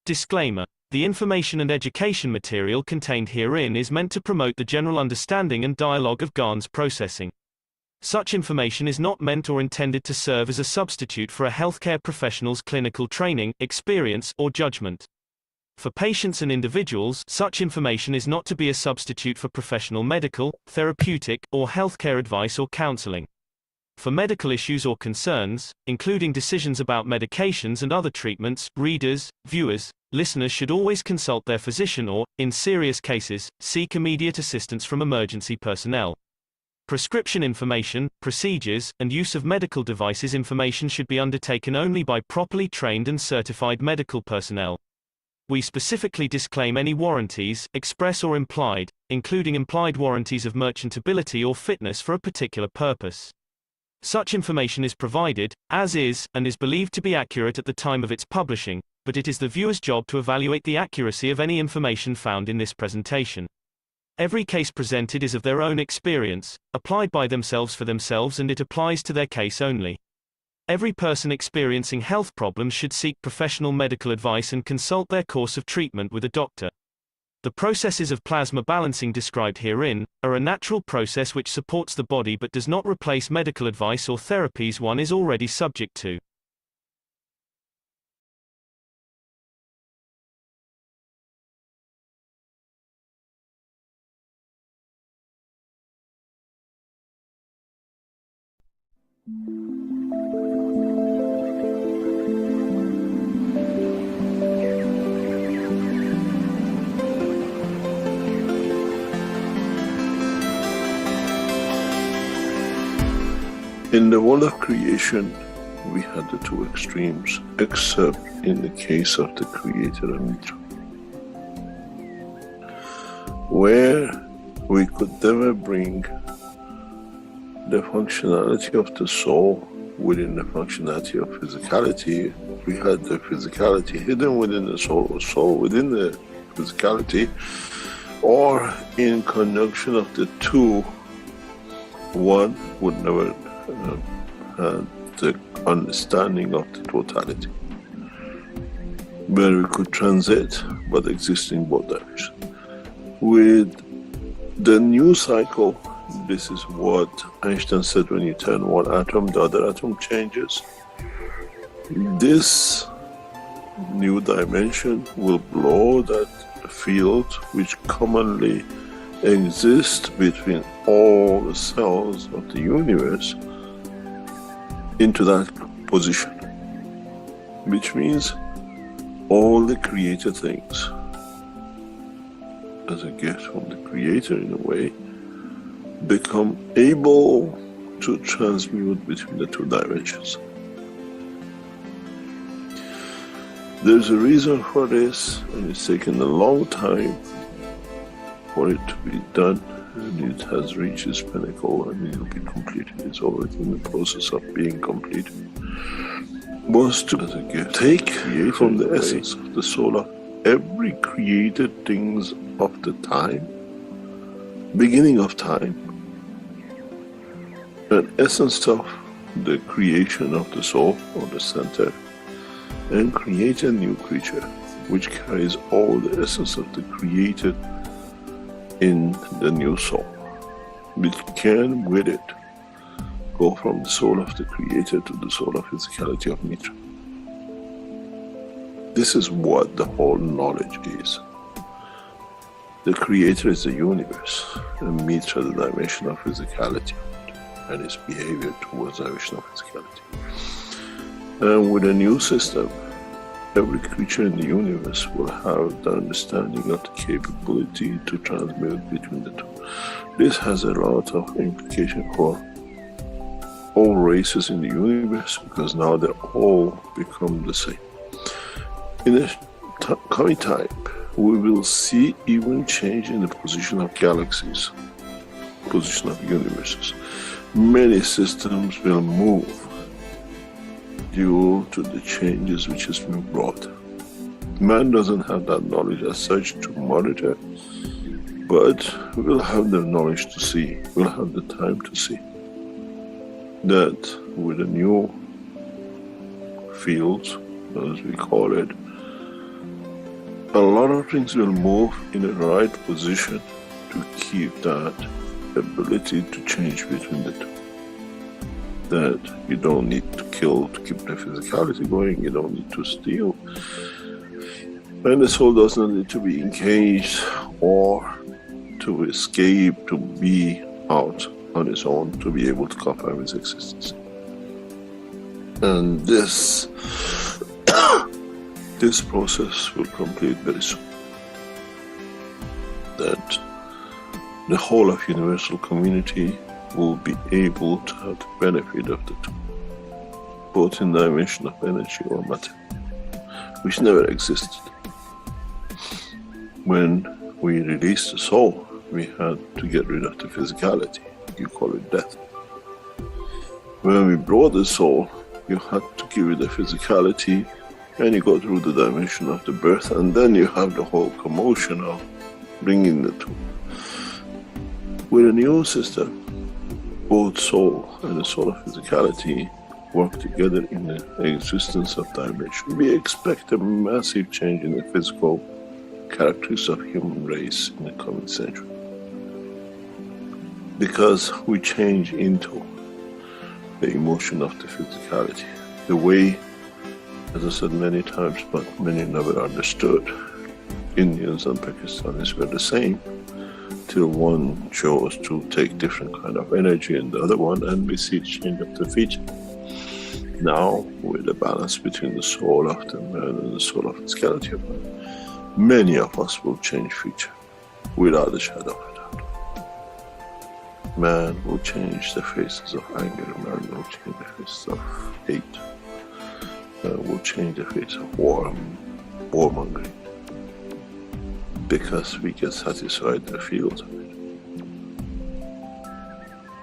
Disclaimer: the information and education material contained herein is meant to promote the general understanding and dialogue of GAN's processing. Such information is not meant or intended to serve as a substitute for a healthcare professional's clinical training, experience, or judgment. For patients and individuals, such information is not to be a substitute for professional medical, therapeutic, or healthcare advice or counseling. For medical issues or concerns, including decisions about medications and other treatments, readers, viewers, listeners should always consult their physician or, in serious cases, seek immediate assistance from emergency personnel. Prescription information, procedures, and use of medical devices information should be undertaken only by properly trained and certified medical personnel. We specifically disclaim any warranties, express or implied, including implied warranties of merchantability or fitness for a particular purpose. Such information is provided, as is, and is believed to be accurate at the time of its publishing, but it is the viewer's job to evaluate the accuracy of any information found in this presentation. Every case presented is of their own experience, applied by themselves for themselves, and it applies to their case only. Every person experiencing health problems should seek professional medical advice and consult their course of treatment with a doctor. The processes of plasma balancing described herein are a natural process which supports the body but does not replace medical advice or therapies one is already subject to. In the world of creation, we had the two extremes, except in the case of the Creator and Mitra, where we could never bring the functionality of the soul within the functionality of physicality. We had the physicality hidden within the soul, or soul within the physicality, or in conjunction of the two, one would never had the understanding of the totality, where we could transit but exist in both directions. With the new cycle, this is what Einstein said: when you turn one atom, the other atom changes. This new dimension will blow that field which commonly exists between all the cells of the universe into that position, which means all the created things, as a gift from the Creator in a way, become able to transmute between the two dimensions. There's a reason for this, and it's taken a long time for it to be done, and it has reached its pinnacle, and it will be completed. It's already in the process of being completed. Was to, as a gift, take from the essence of the soul of every created things of the time, beginning of time, an essence of the creation of the soul, or the center, and create a new creature which carries all the essence of the created in the new soul, which can with it go from the soul of the Creator to the soul of physicality of Mitra. This is what the whole knowledge is. The Creator is the universe, and Mitra the dimension of physicality and its behavior towards the dimension of physicality. And with a new system, every creature in the universe will have the understanding of the capability to transmute between the two. This has a lot of implication for all races in the universe, because now they all become the same. In the coming time, we will see even change in the position of galaxies, position of universes. Many systems will move due to the changes which has been brought. Man doesn't have that knowledge as such to monitor, but we'll have the knowledge to see, we'll have the time to see that with the new fields, as we call it, a lot of things will move in the right position to keep that ability to change between the two. That you don't need to kill to keep the physicality going, you don't need to steal, and the soul does not need to be engaged or to escape, to be out on its own, to be able to confirm its existence. And this this process will complete very soon. That the whole of universal community will be able to have the benefit of the two, both in the dimension of energy or matter, which never existed. When we released the soul, we had to get rid of the physicality. You call it death. When we brought the soul, you had to give it the physicality, and you go through the dimension of the birth, and then you have the whole commotion of bringing the two. With a new system, both soul and the soul of physicality work together in the existence of dimension. We expect a massive change in the physical characteristics of human race in the coming century, because we change into the emotion of the physicality. The way, as I said many times, but many never understood, Indians and Pakistanis were the same, till one chose to take different kind of energy in the other one, and we see change of the feature. Now, with the balance between the soul of the man and the soul of physicality of man, many of us will change feature, without a shadow of a doubt. Man will change the faces of anger, man will change the faces of hate, man will change the face of warmongering, because we get satisfied in the fields of it.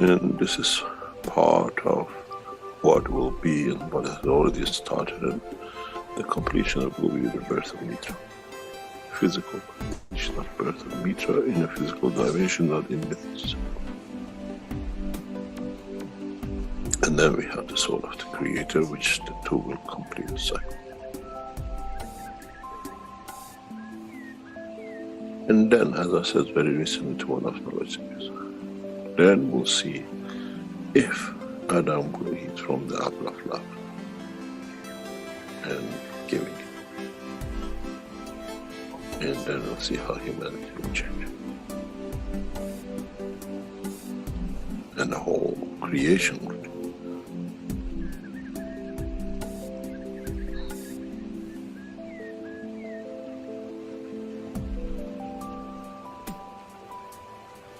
And this is part of what will be and what has already started, and the completion of will be the birth of Mitra. Physical completion of birth of Mitra in a physical dimension, not in myths. And then we have the soul of the Creator, which the two will complete the cycle. And then, as I said very recently to one of my listeners, then we'll see if Adam will eat from the apple of love and giving it. And then we'll see how humanity will change. And the whole creation will change.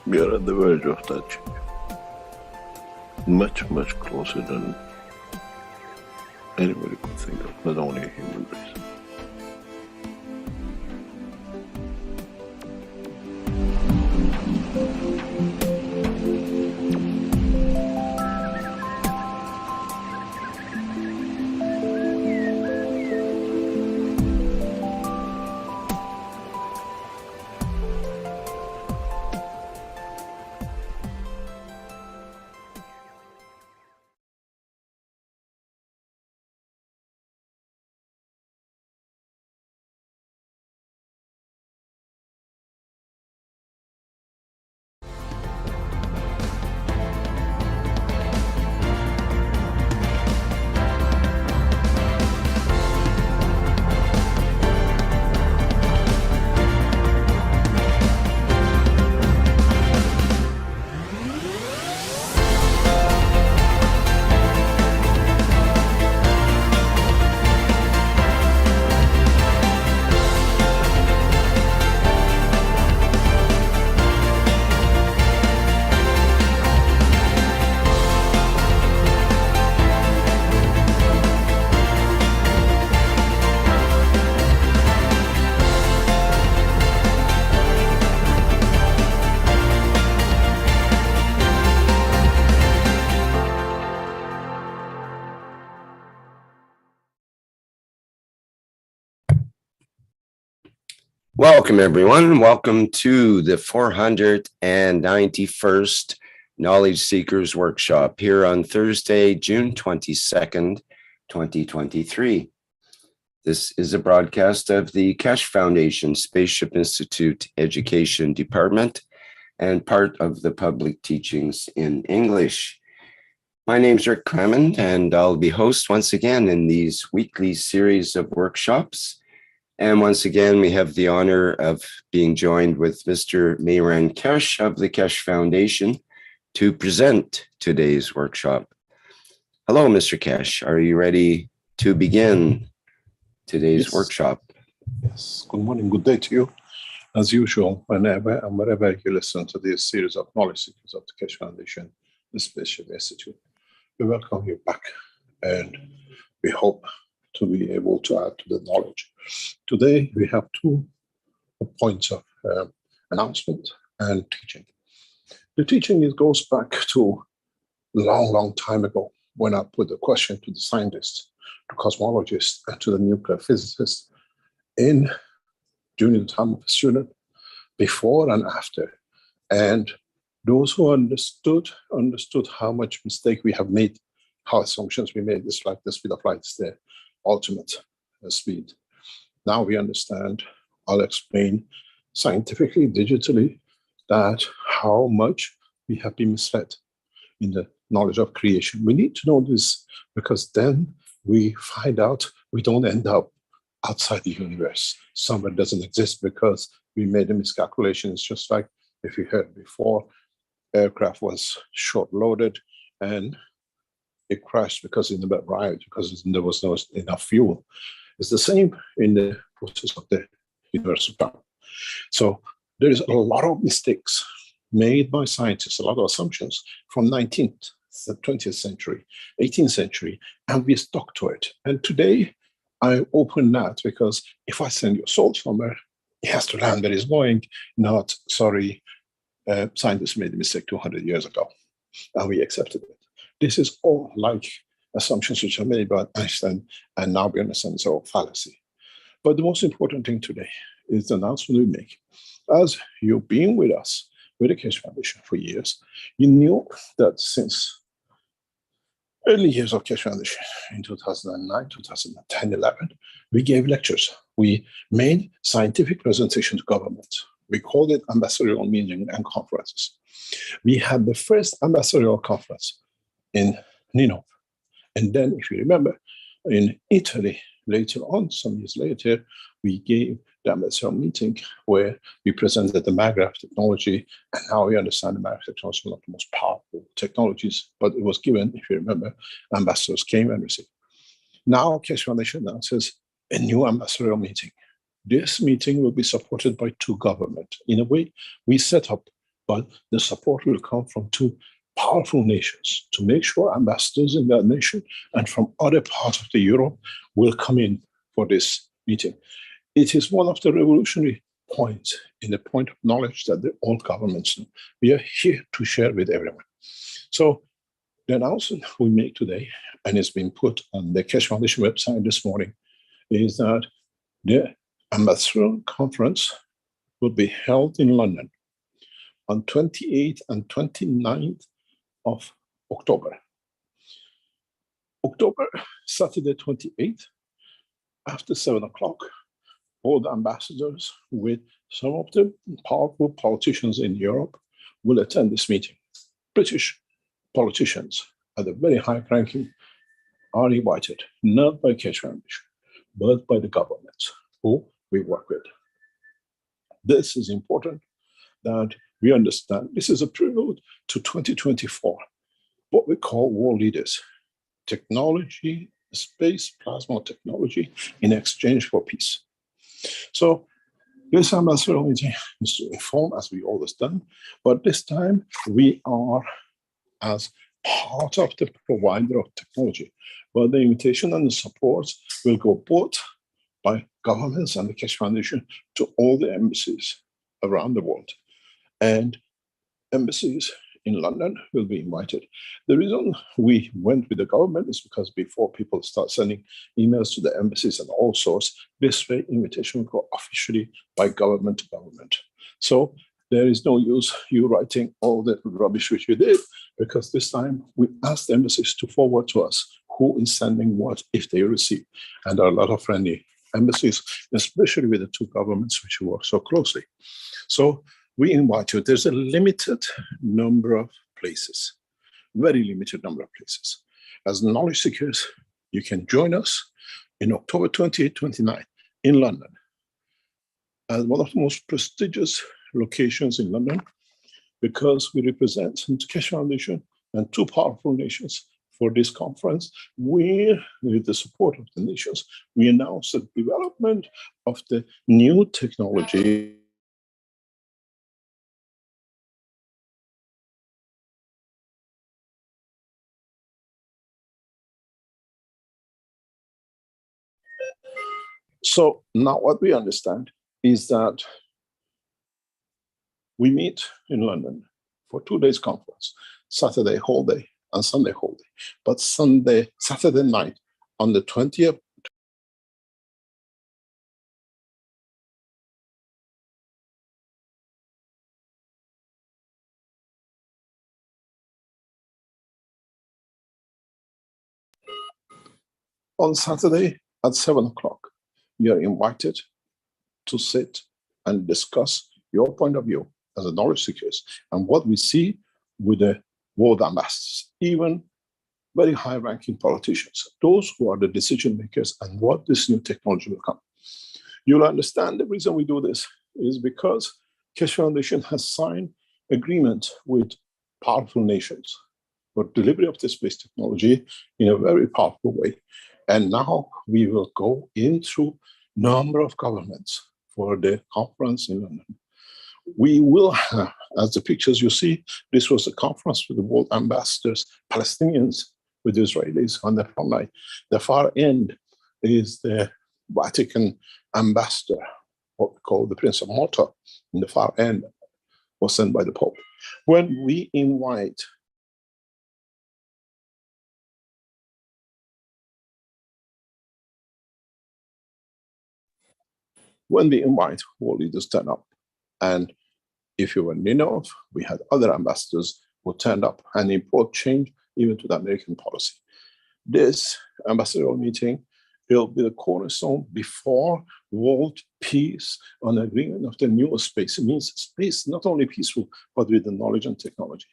We are at the verge of that change. Much, much closer than anybody could think of, not only a human race. Welcome, everyone. Welcome to the 491st Knowledge Seekers Workshop here on Thursday, June 22nd, 2023. This is a broadcast of the Keshe Foundation Spaceship Institute Education Department and part of the public teachings in English. My name's Rick Clement, and I'll be host once again in these weekly series of workshops. And once again, we have the honor of being joined with Mr. Mehran Keshe of the Keshe Foundation to present today's workshop. Hello, Mr. Keshe. Are you ready to begin today's workshop? Yes. Good morning. Good day to you. As usual, whenever and wherever you listen to this series of knowledge seekers of the Keshe Foundation, the Spaceship Institute, we welcome you back, and we hope to be able to add to the knowledge. Today, we have 2 points of announcement and teaching. The teaching goes back to a long time ago, when I put the question to the scientists, to cosmologists, and to the nuclear physicists during the time of a student, before and after. And those who understood how much mistake we have made, how assumptions we made. It's like the speed of light is the ultimate speed. Now we understand. I'll explain scientifically, digitally, that how much we have been misled in the knowledge of creation. We need to know this, because then we find out we don't end up outside the universe. Somewhere doesn't exist because we made a miscalculation. It's just like, if you heard before, aircraft was short-loaded and it crashed because it never arrived, because there was not enough fuel. It's the same in the process of the universal time. So there is a lot of mistakes made by scientists, a lot of assumptions from 19th, 20th century, 18th century, and we stuck to it. And today, I open that because if I send your soul somewhere, it has to land where it's going, not, sorry, scientists made a mistake 200 years ago, and we accepted it. This is all like assumptions which are made by Einstein, and now we understand it's all fallacy. But the most important thing today is the announcement we make. As you've been with us, with the Keshe Foundation for years, you knew that since early years of Keshe Foundation, in 2009, 2010, 11, we gave lectures. We made scientific presentations to government. We called it ambassadorial meetings and conferences. We had the first ambassadorial conference in Ninove. And then, if you remember, in Italy, later on, some years later, we gave the ambassadorial meeting where we presented the maggraph technology, and now we understand the maggraph technology is one of the most powerful technologies, but it was given, if you remember, ambassadors came and received. Now, Keshe Foundation announces a new ambassadorial meeting. This meeting will be supported by 2 governments. In a way, we set up, but the support will come from 2 powerful nations to make sure ambassadors in that nation and from other parts of the Europe will come in for this meeting. It is one of the revolutionary points in the point of knowledge that all governments know. We are here to share with everyone. So the announcement we make today, and it's been put on the Keshe Foundation website this morning, is that the ambassadorial conference will be held in London on 28th and 29th of October. Saturday 28th, after 7 o'clock, all the ambassadors with some of the powerful politicians in Europe will attend this meeting. British politicians at the very high ranking are invited, not by Keshe Foundation, but by the governments who we work with. This is important that we understand. This is a prelude to 2024, what we call world leaders, technology, space, plasma technology in exchange for peace. So this ambassadorial meeting is to inform, as we always done, but this time we are as part of the provider of technology. But the invitation and the support will go both by governments and the Keshe Foundation to all the embassies around the world. And embassies in London will be invited. The reason we went with the government is because before people start sending emails to the embassies and all sorts, this way invitation will go officially by government to government. So there is no use you writing all the rubbish which you did, because this time we asked the embassies to forward to us who is sending what if they receive. And there are a lot of friendly embassies, especially with the two governments which work so closely. So we invite you. There's a limited number of places, very limited number of places. As knowledge seekers, you can join us in October 28, 29 in London, as one of the most prestigious locations in London, because we represent the Keshe Foundation and two powerful nations for this conference, where, with the support of the nations, we announce the development of the new technology So now what we understand is that we meet in London for 2 days conference, Saturday whole day and Sunday whole day. But Saturday night on the 20th, on Saturday at 7 o'clock, you're invited to sit and discuss your point of view as a knowledge seekers and what we see with the world ambassadors, even very high-ranking politicians, those who are the decision makers and what this new technology will come. You'll understand the reason we do this is because Keshe Foundation has signed agreement with powerful nations for delivery of the space technology in a very powerful way. And now we will go in through number of governments for the conference in London. We will have, as the pictures you see, this was a conference with the world ambassadors, Palestinians with Israelis on the front line. The far end is the Vatican ambassador, what we call the Prince of Malta, in the far end was sent by the Pope. When we invite world leaders turn up, and if you were near enough, we had other ambassadors who turned up and it brought change even to the American policy. This ambassadorial meeting will be the cornerstone before world peace on agreement of the new space. It means space not only peaceful, but with the knowledge and technology.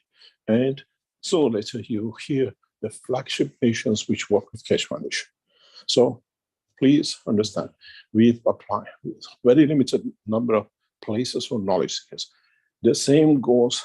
And so later you hear the flagship nations which work with Keshe Foundation. So please understand, we apply with very limited number of places for knowledge seekers. The same goes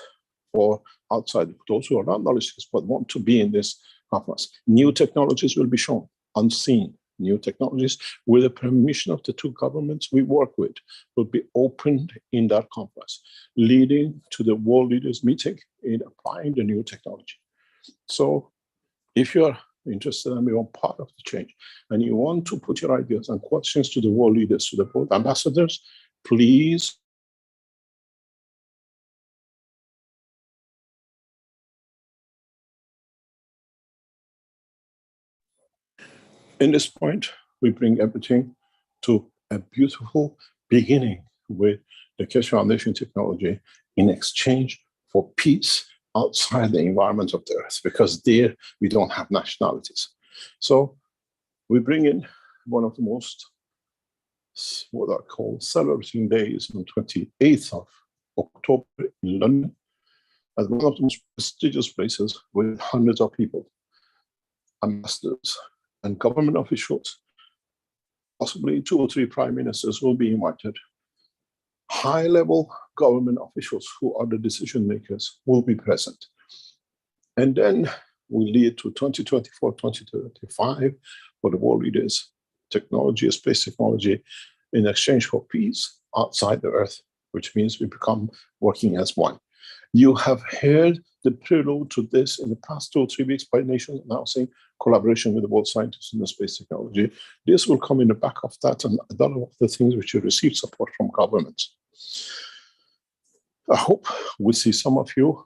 for outside, those who are not knowledge seekers but want to be in this conference. New technologies will be shown, unseen new technologies with the permission of the two governments we work with will be opened in that conference, leading to the world leaders meeting in applying the new technology. So if you're interested and you want part of the change and you want to put your ideas and questions to the world leaders, to the world ambassadors, please in this point, we bring everything to a beautiful beginning with the Keshe Foundation technology in exchange for peace outside the environment of the Earth, because there we don't have nationalities. So we bring in one of the most, what are called celebrating days on 28th of October in London, as one of the most prestigious places with hundreds of people, ambassadors, and government officials, possibly 2 or 3 prime ministers will be invited. High-level government officials who are the decision makers will be present. And then we lead to 2024, 2035 for the world leaders, technology, space technology, in exchange for peace outside the Earth, which means we become working as one. You have heard the prelude to this in the past 2 or 3 weeks by nations announcing collaboration with the world scientists in the space technology. This will come in the back of that and a lot of the things which you receive support from governments. I hope we see some of you,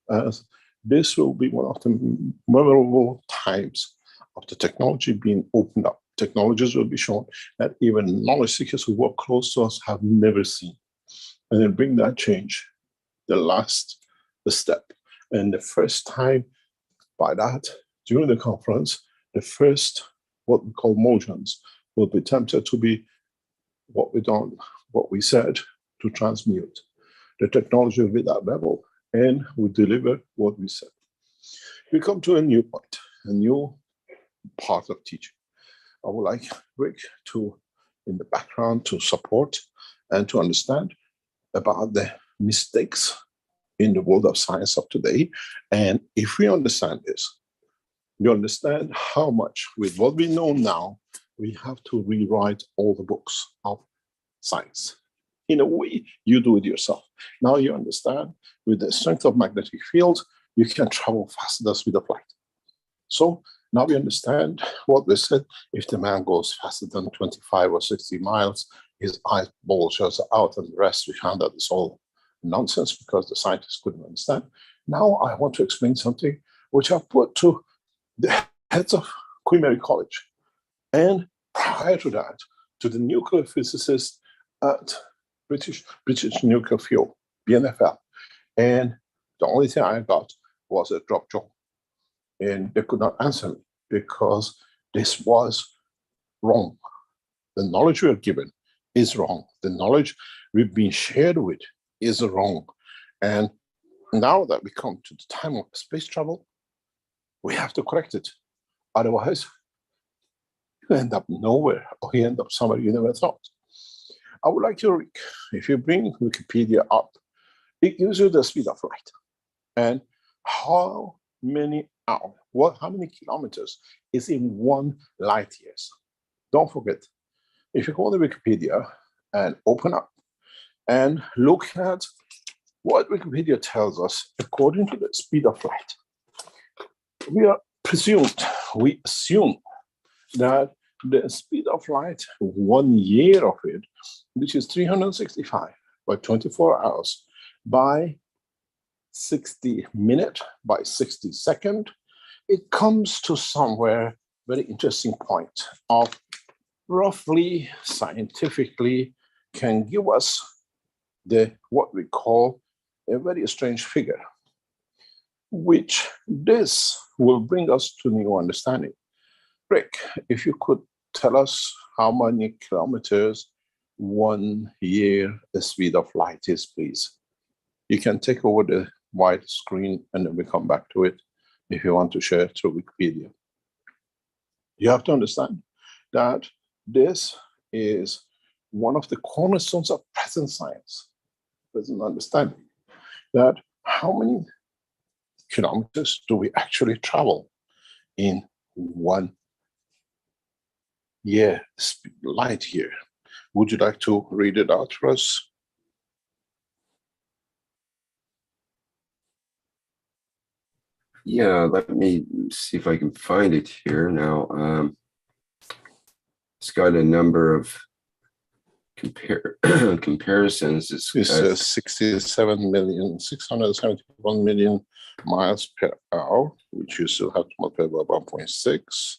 as this will be one of the memorable times of the technology being opened up. Technologies will be shown that even knowledge seekers who work close to us have never seen. And then bring that change, the step. And the first time by that, during the conference, the first, what we call motions, will be tempted to be what we said, to transmute. The technology will be that level, and we deliver what we said. We come to a new point, a new part of teaching. I would like Rick to, in the background, to support and to understand about the mistakes in the world of science of today. And if we understand this, you understand how much, with what we know now, we have to rewrite all the books of science. In a way, you do it yourself. Now you understand, with the strength of magnetic fields, you can travel faster than the speed of light. So now we understand what we said. If the man goes faster than 25 or 60 miles, his eyeball shows out, and the rest we found out is all nonsense because the scientists couldn't understand. Now I want to explain something which I've put to the heads of Queen Mary College, and prior to that, to the nuclear physicists at British Nuclear Fuel, BNFL. And the only thing I got was a drop jaw. And they could not answer me because this was wrong. The knowledge we are given is wrong. The knowledge we've been shared with is wrong. And now that we come to the time of space travel, we have to correct it. Otherwise, you end up nowhere, or you end up somewhere you never thought. I would like you, if you bring Wikipedia up, it gives you the speed of light and how many hours, how many kilometers is in 1 light years. Don't forget, if you go to Wikipedia and open up and look at what Wikipedia tells us according to the speed of light, we assume that the speed of light, 1 year of it, which is 365 by 24 hours, by 60 minutes, by 60 seconds, it comes to somewhere very interesting point of roughly scientifically can give us what we call a very strange figure, which this will bring us to new understanding. Rick, if you could tell us how many kilometers 1 year the speed of light is, please. You can take over the wide screen and then we come back to it if you want to share through Wikipedia. You have to understand that this is one of the cornerstones of present science, present understanding, that how many kilometers do we actually travel in 1 year, light year? Would you like to read it out for us? Yeah, let me see if I can find it here now. It's got a number of comparisons. It's 671 million miles per hour, which you still have to multiply by 1.6.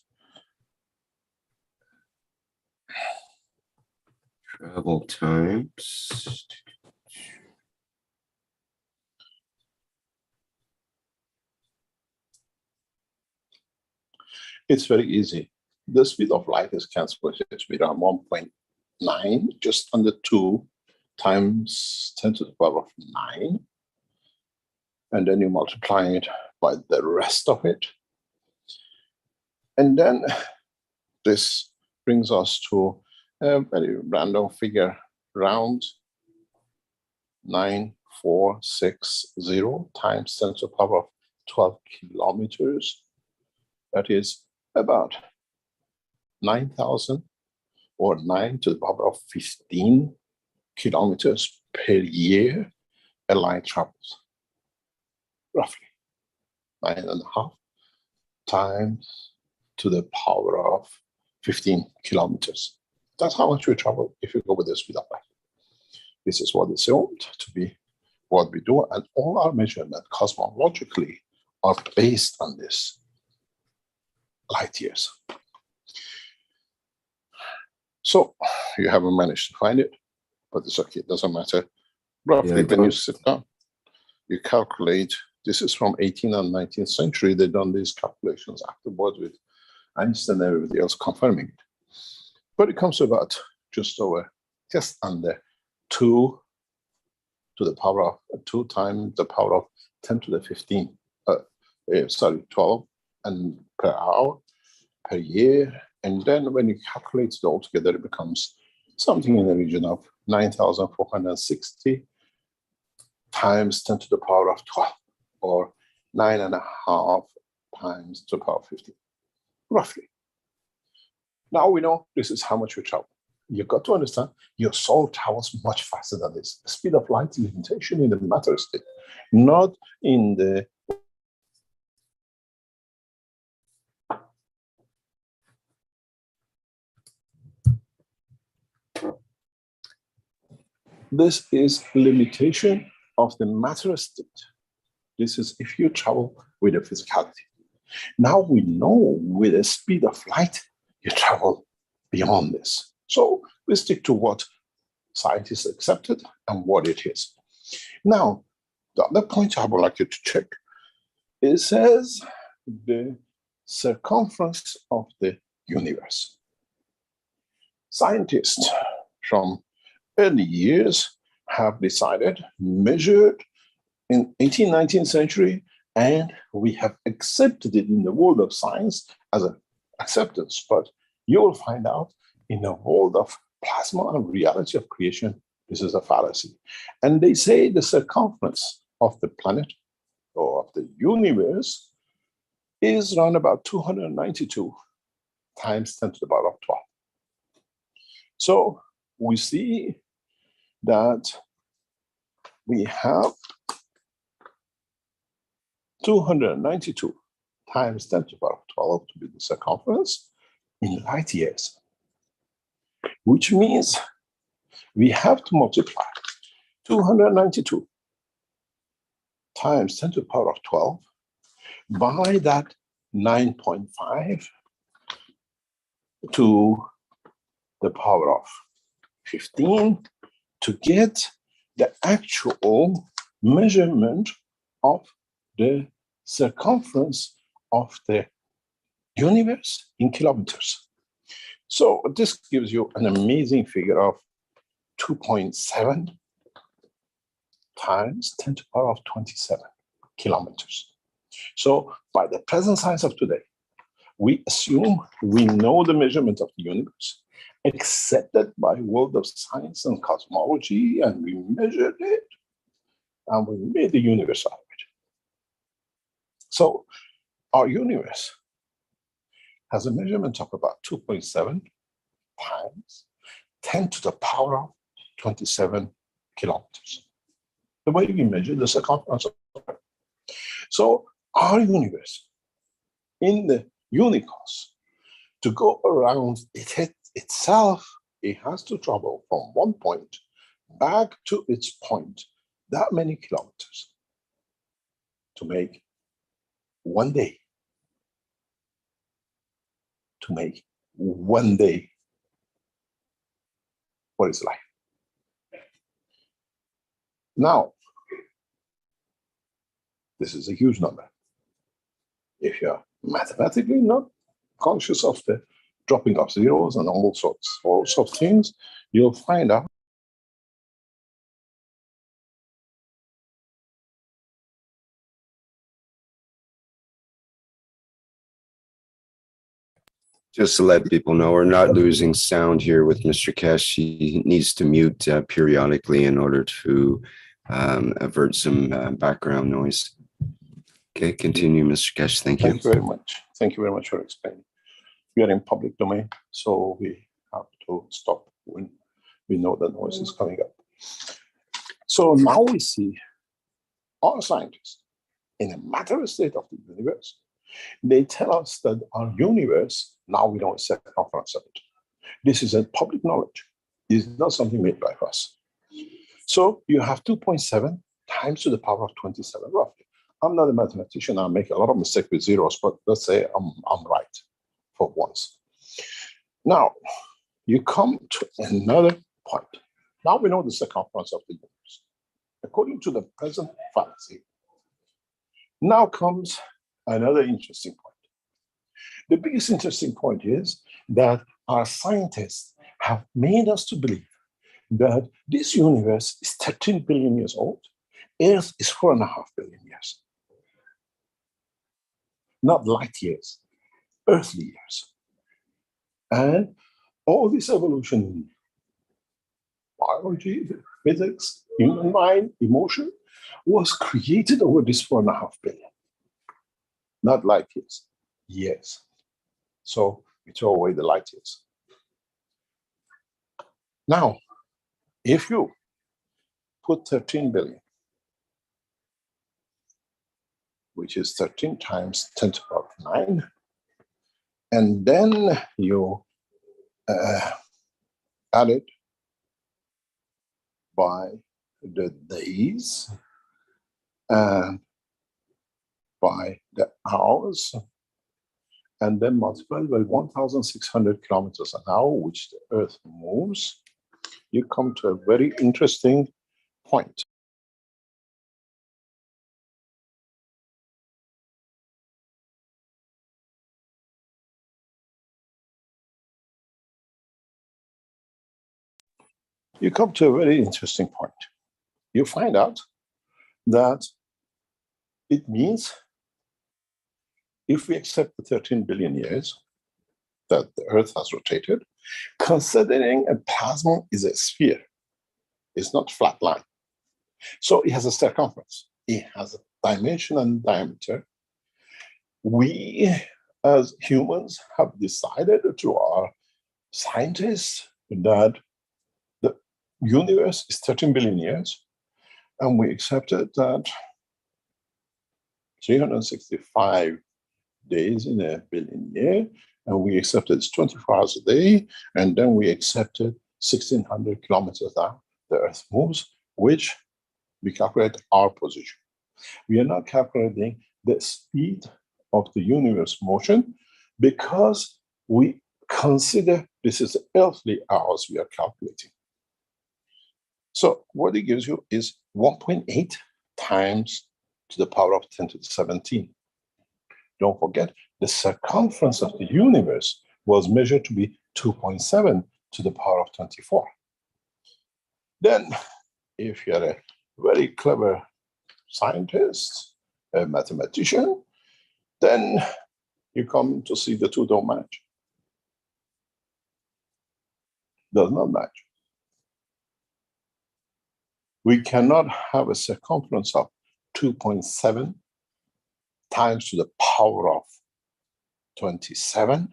Travel times. It's very easy. The speed of light is calculated to be around 1.9, just under 2 times 10 to the power of 9. And then you multiply it by the rest of it. And then this brings us to a very random figure, round 9460 times 10 to the power of 12 kilometers. That is about 9,000 or 9 to the power of 15 kilometers per year a light travels. Roughly 9.5 times to the power of 15 kilometers. That's how much we travel if you go with the speed of light. This is what is assumed to be what we do, and all our measurements cosmologically are based on this light years. So you haven't managed to find it, but it's okay, it doesn't matter. Roughly, when you sit down, you calculate. This is from 18th and 19th century. They've done these calculations afterwards with Einstein and everybody else confirming it. But it comes to about just under 2 to the power of 2 times the power of 10 to the 15, 12 and per hour, per year. And then when you calculate it all together, it becomes something in the region of 9,460 times 10 to the power of 12, or 9.5 times to the power of 15, roughly. Now we know this is how much we travel. You've got to understand your soul travels much faster than this. The speed of light is limitation in the matter state, not in the this is limitation of the matter state. This is if you travel with a physicality. Now we know with the speed of light, you travel beyond this. So we stick to what scientists accepted and what it is. Now, the other point I would like you to check, it says the circumference of the universe. Scientists from early years have decided, measured in 18th, 19th century, and we have accepted it in the world of science as an acceptance. But you will find out in the world of plasma and reality of creation, this is a fallacy. And they say the circumference of the planet or of the universe is around about 292 times 10 to the power of 12. So we see that we have 292 times 10 to the power of 12 to be the circumference in light years, which means we have to multiply 292 times 10 to the power of 12 by that 9.5 to the power of 15 to get the actual measurement of the circumference of the universe in kilometers. So this gives you an amazing figure of 2.7 times 10 to the power of 27 kilometers. So by the present science of today, we assume we know the measurement of the universe, accepted by world of science and cosmology, and we measured it, and we made the universe out of it. So our universe has a measurement of about 2.7 times 10 to the power of 27 kilometers. The way we measure the circumference of the Earth. So our universe in the universe, to go around itself, it has to travel from one point back to its point, that many kilometers, to make one day. To make one day. What is life? Now, this is a huge number. If you're mathematically not conscious of the dropping of zeros and all sorts of things, you'll find out. Just to let people know, we're not losing sound here with Mr. Keshe. He needs to mute periodically in order to avert some background noise. Okay, continue, Mr. Keshe. Thank you. Thank you very much. Thank you very much for explaining. We are in public domain, so we have to stop when we know the noise is coming up. So now we see our scientists in a matter state of the universe. They tell us that our universe, now we know it's circumference of it. This is a public knowledge. This is not something made by us. So you have 2.7 times to the power of 27, roughly. I'm not a mathematician. I make a lot of mistakes with zeros, but let's say I'm right for once. Now, you come to another point. Now we know the circumference of the universe, according to the present fallacy. Now comes another interesting point. The biggest interesting point is that our scientists have made us to believe that this universe is 13 billion years old, Earth is 4.5 billion years. Not light years, earthly years. And all this evolution in biology, physics, human mind, emotion, was created over this 4.5 billion. Not light years, years. So we throw away the light years. Now, if you put 13 billion, which is 13 times 10 to the power of 9, and then you add it by the days and by the hours, and then multiply by 1,600 kilometers an hour, which the Earth moves, you come to a very interesting point. You come to a very interesting point. You find out that it means if we accept the 13 billion years that the Earth has rotated, considering a plasma is a sphere, it's not flat line. So it has a circumference, it has a dimension and diameter. We, as humans, have decided through our scientists that the universe is 13 billion years, and we accepted that 365 days in a billion year, and we accepted it's 24 hours a day, and then we accepted 1,600 kilometers down the Earth moves, which we calculate our position. We are not calculating the speed of the universe motion because we consider this is the earthly hours we are calculating. So what it gives you is 1.8 times to the power of 10 to the 17. Don't forget, the circumference of the universe was measured to be 2.7 to the power of 24. Then, if you're a very clever scientist, a mathematician, then you come to see the two don't match. Does not match. We cannot have a circumference of 2.7 times to the power of 27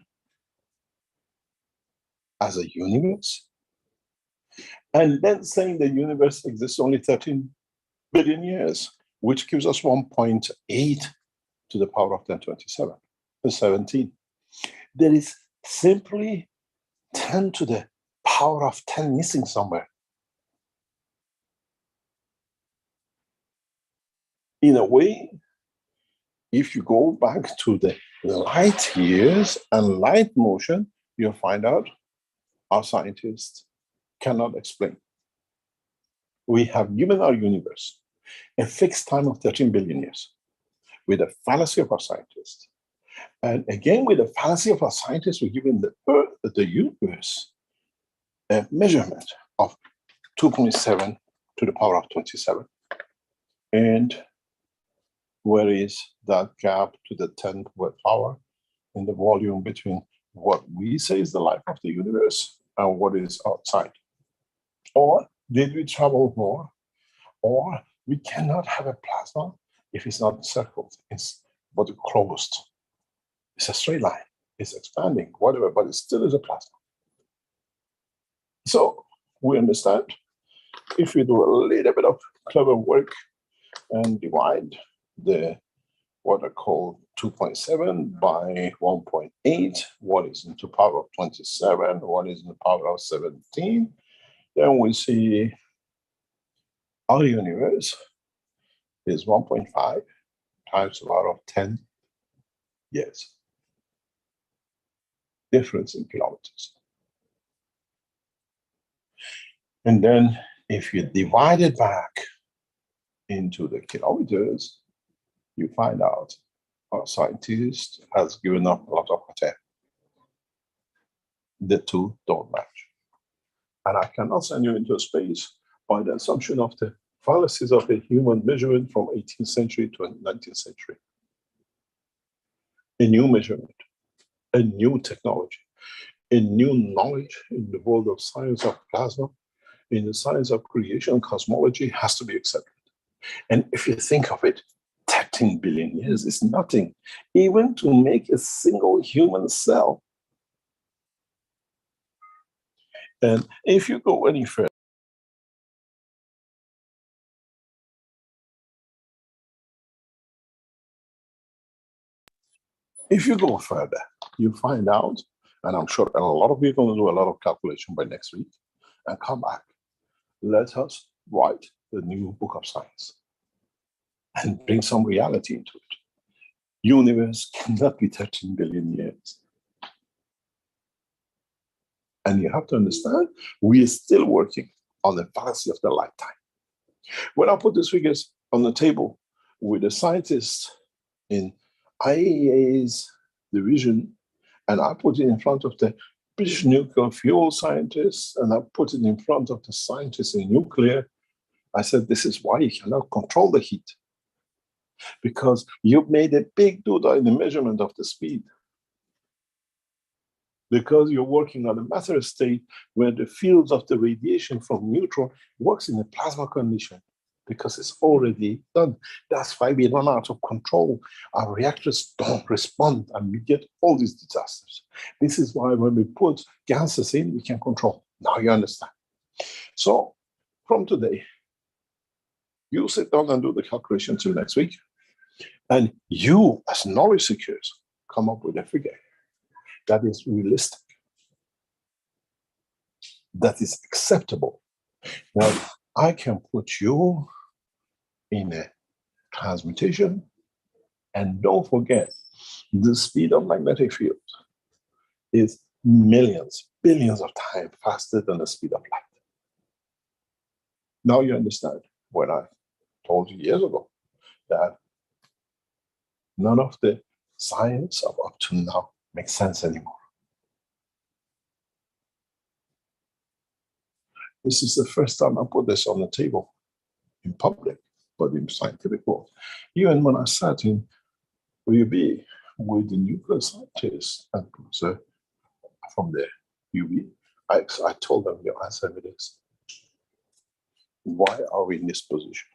as a universe, and then saying the universe exists only 13 billion years, which gives us 1.8 to the power of 1027, 17. There is simply 10 to the power of 10 missing somewhere. In a way, if you go back to the light years and light motion, you'll find out our scientists cannot explain. We have given our universe a fixed time of 13 billion years with the fallacy of our scientists. And again, with the fallacy of our scientists, we're giving the Earth, the universe, a measurement of 2.7 to the power of 27. And where is that gap to the 10th power in the volume between what we say is the life of the universe and what is outside? Or did we travel more? Or we cannot have a plasma if it's not circled, but closed. It's a straight line, it's expanding, whatever, but it still is a plasma. So we understand if we do a little bit of clever work and divide the what I call 2.7 by 1.8, what is into power of 27, what is in the power of 17, then we see our universe is 1.5 times the power of 10 years. Difference in kilometers. And then if you divide it back into the kilometers, you find out our scientist has given up a lot of hotel. The two don't match. And I cannot send you into space by the assumption of the fallacies of a human measurement from 18th century to 19th century. A new measurement, a new technology, a new knowledge in the world of science of plasma, in the science of creation and cosmology has to be accepted. And if you think of it, 13 billion years is nothing, even to make a single human cell. And if you go any further, you find out, and I'm sure a lot of people will do a lot of calculation by next week and come back. Let us write the new book of science and bring some reality into it. Universe cannot be 13 billion years. And you have to understand, we are still working on the fallacy of the lifetime. When I put these figures on the table with the scientists in IAEA's division, and I put it in front of the British nuclear fuel scientists, and I put it in front of the scientists in nuclear, I said, this is why you cannot control the heat. Because you've made a big doodah in the measurement of the speed. Because you're working on a matter state where the fields of the radiation from neutron works in a plasma condition, because it's already done. That's why we run out of control. Our reactors don't respond, and we get all these disasters. This is why when we put gases in, we can control. Now you understand. So from today, you sit down and do the calculation till next week, and you, as knowledge seekers, come up with a figure that is realistic, that is acceptable. Now, I can put you in a transmutation, and don't forget, the speed of magnetic field is millions, billions of times faster than the speed of light. Now you understand when I told you years ago that none of the science of up to now makes sense anymore. This is the first time I put this on the table in public, but in scientific world. Even when I sat in UB with the nuclear scientists and from the UB, I told them, your answer to this. Why are we in this position?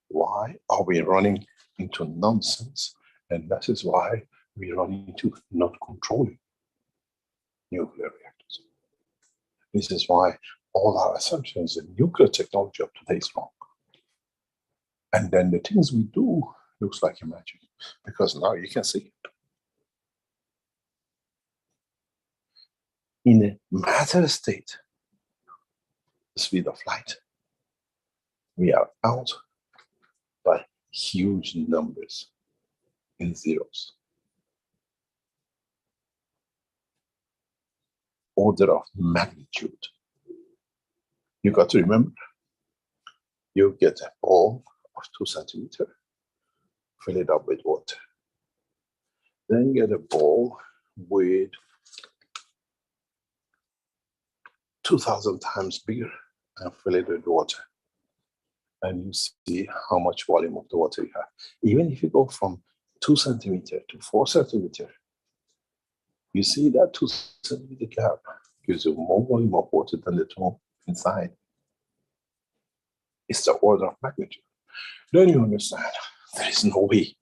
Why are we running into nonsense? And that is why we run into not controlling nuclear reactors. This is why all our assumptions in nuclear technology of today is wrong. And then the things we do looks like a magic, because now you can see it. In a matter state, the speed of light, we are out by huge numbers in zeros. Order of magnitude. You got to remember, you get a ball of 2 centimeters, fill it up with water. Then get a ball with 2,000 times bigger and fill it with water. And you see how much volume of the water you have. Even if you go from 2 centimeters to 4 centimeters, you see that 2 centimeter gap gives you more volume of water than the two inside. It's the order of magnitude. Then you understand there is no way,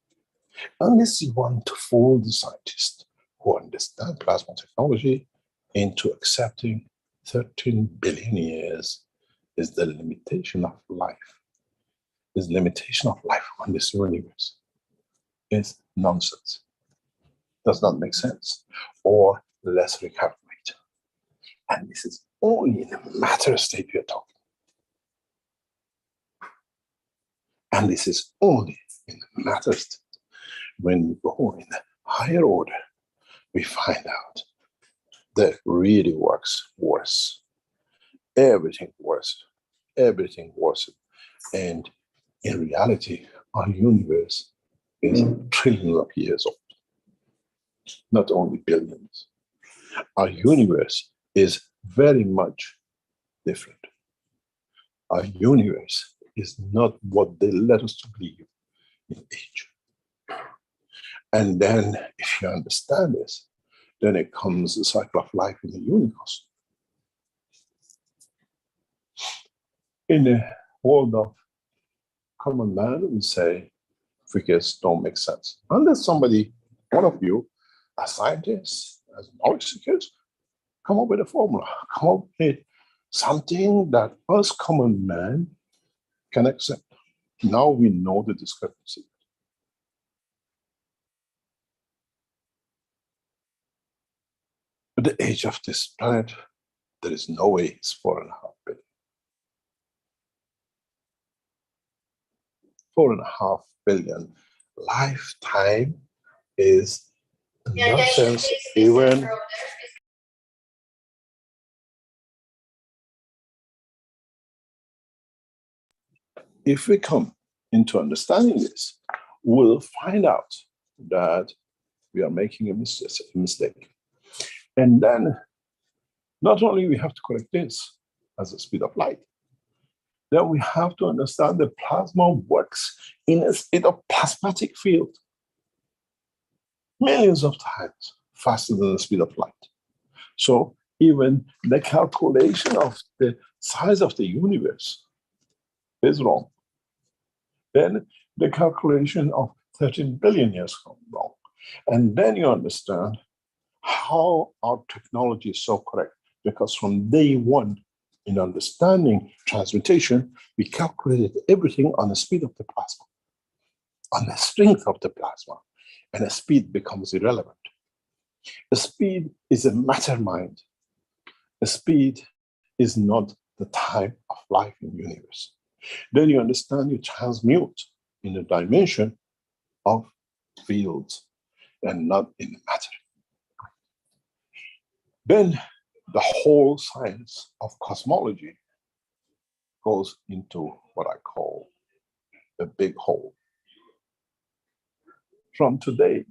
unless you want to fool the scientists who understand plasma technology into accepting 13 billion years is the limitation of life. Is limitation of life on this universe is nonsense. Does not make sense. Or let's recalculate. And this is only in a matter state we are talking. And this is only in the matter state. When we go in the higher order, we find out that really works worse. Everything worse. Everything worse. And in reality, our universe is trillions of years old. Not only billions. Our universe is very much different. Our universe is not what they let us to believe in age. And then, if you understand this, then it comes the cycle of life in the universe. In the world of common man, we say figures don't make sense. Unless somebody, one of you, as scientists, as knowledge seekers, come up with a formula, come up with something that us common man can accept. Now we know the discrepancy. At the age of this planet, there is no way it's 4.5 billion. 4.5 billion lifetime is nonsense even. If we come into understanding this, we'll find out that we are making a mistake. And then not only we have to correct this as the speed of light, then we have to understand the plasma works in a state of plasmatic field millions of times faster than the speed of light. So even the calculation of the size of the universe is wrong. Then the calculation of 13 billion years is wrong. And then you understand how our technology is so correct, because from day one, in understanding transmutation, we calculated everything on the speed of the plasma, on the strength of the plasma, and the speed becomes irrelevant. The speed is a matter mind. The speed is not the time of life in the universe. Then you understand you transmute in the dimension of fields and not in matter. Then the whole science of cosmology goes into what I call a big hole. From today,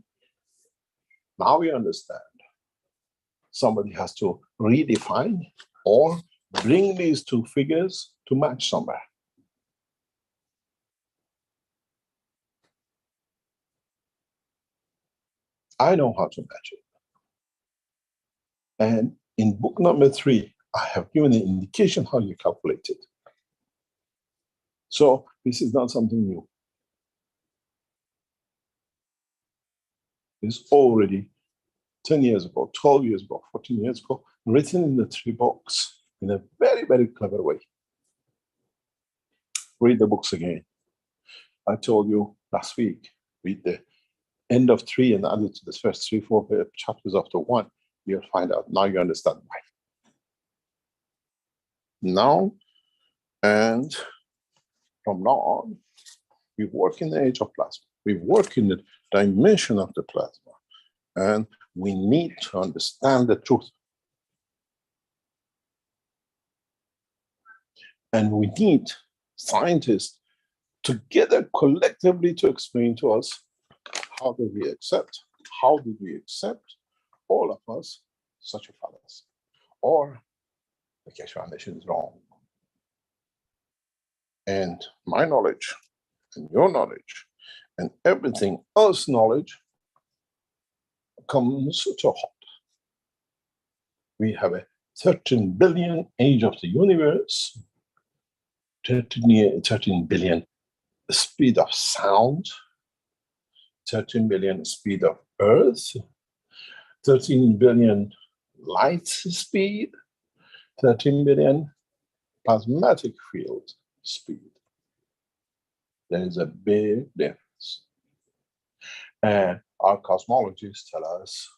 now we understand somebody has to redefine or bring these two figures to match somewhere. I know how to match it. And in book number 3, I have given an indication how you calculate it. So this is not something new. It's already 10 years ago, 12 years ago, 14 years ago, written in the 3 books in a very, very clever way. Read the books again. I told you last week, read the end of 3 and add it to the first 3, 4 chapters of the 1. You'll find out. Now you understand why. Now, and from now on, we work in the age of plasma. We work in the dimension of the plasma. And we need to understand the truth. And we need scientists together collectively to explain to us how did we accept, all of us, such a fallacy. Or the Keshe Foundation is wrong. And my knowledge, and your knowledge, and everything else knowledge comes to a halt. We have a 13 billion age of the universe, 13 billion the speed of sound, 13 billion speed of Earth, 13 billion light speed, 13 billion plasmatic field speed. There is a big difference. And our cosmologists tell us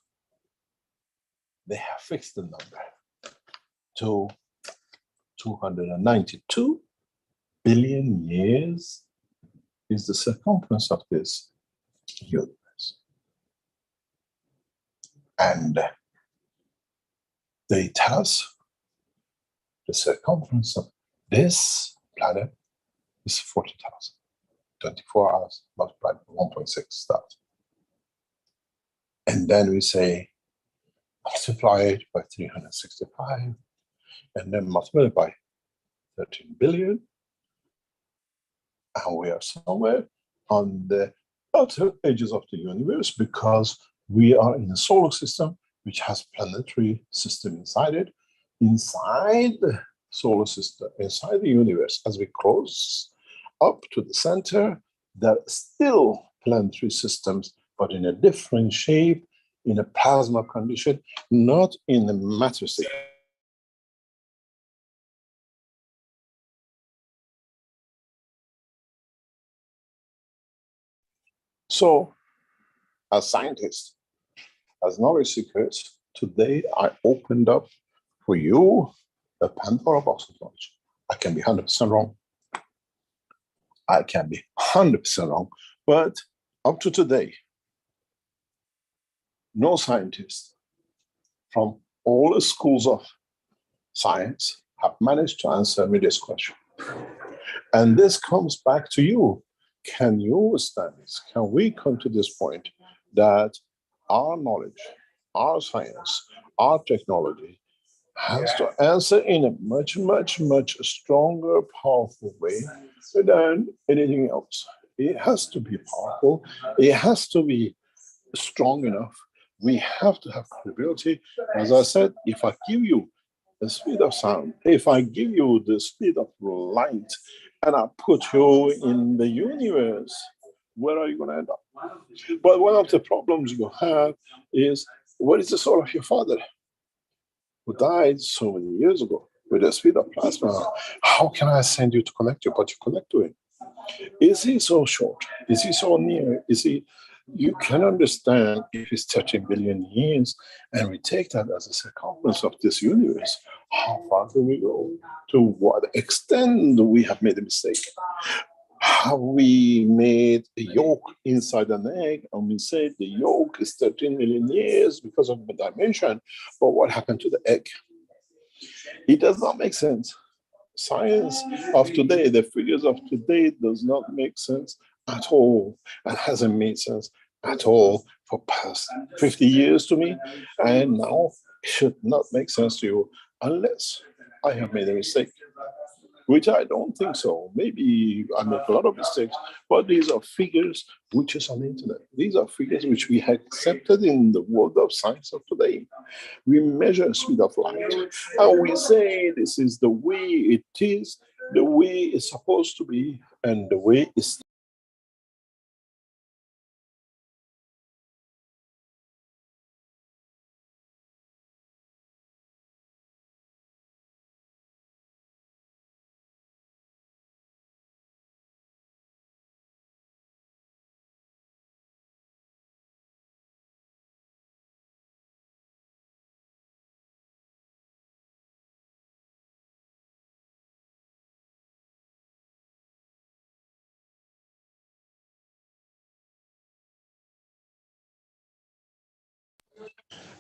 they have fixed the number to 292 billion years is the circumference of this universe. And they tell us the circumference of this planet is 40,000. 24 hours multiplied by 1.6 stars. And then we say multiply it by 365, and then multiply it by 13 billion, and we are somewhere on the outer edges of the universe, because we are in a solar system which has planetary system inside it. Inside the solar system, inside the universe, as we close up to the center, there are still planetary systems, but in a different shape, in a plasma condition, not in a matter state. So, as scientists, as knowledge seekers, today I opened up for you a Pandora box of knowledge. I can be 100% wrong. I can be 100% wrong. But up to today, no scientist from all the schools of science have managed to answer me this question. And this comes back to you. Can you understand this? Can we come to this point that our knowledge, our science, our technology has to answer in a much, much, much stronger, powerful way than anything else? It has to be powerful. It has to be strong enough. We have to have credibility. As I said, if I give you the speed of sound, if I give you the speed of light, and I put you in the universe, where are you going to end up? But one of the problems you have is, what is the soul of your father, who died so many years ago with the speed of plasma? How can I send you to connect you, but you connect to him? Is he so short? Is he so near? Is he? You can understand if it's 13 billion years, and we take that as a circumference of this universe, how far do we go? To what extent do we have made a mistake? Have we made a yolk inside an egg, and we say the yolk is 13 million years because of the dimension, but what happened to the egg? It does not make sense. Science of today, the figures of today does not make sense at all, and hasn't made sense at all for past 50 years to me, and now it should not make sense to you unless I have made a mistake, which I don't think so. Maybe I make a lot of mistakes, but these are figures which is on the internet. These are figures which we have accepted in the world of science of today. We measure speed of light, and we say this is the way it is, the way it's supposed to be, and the way it's.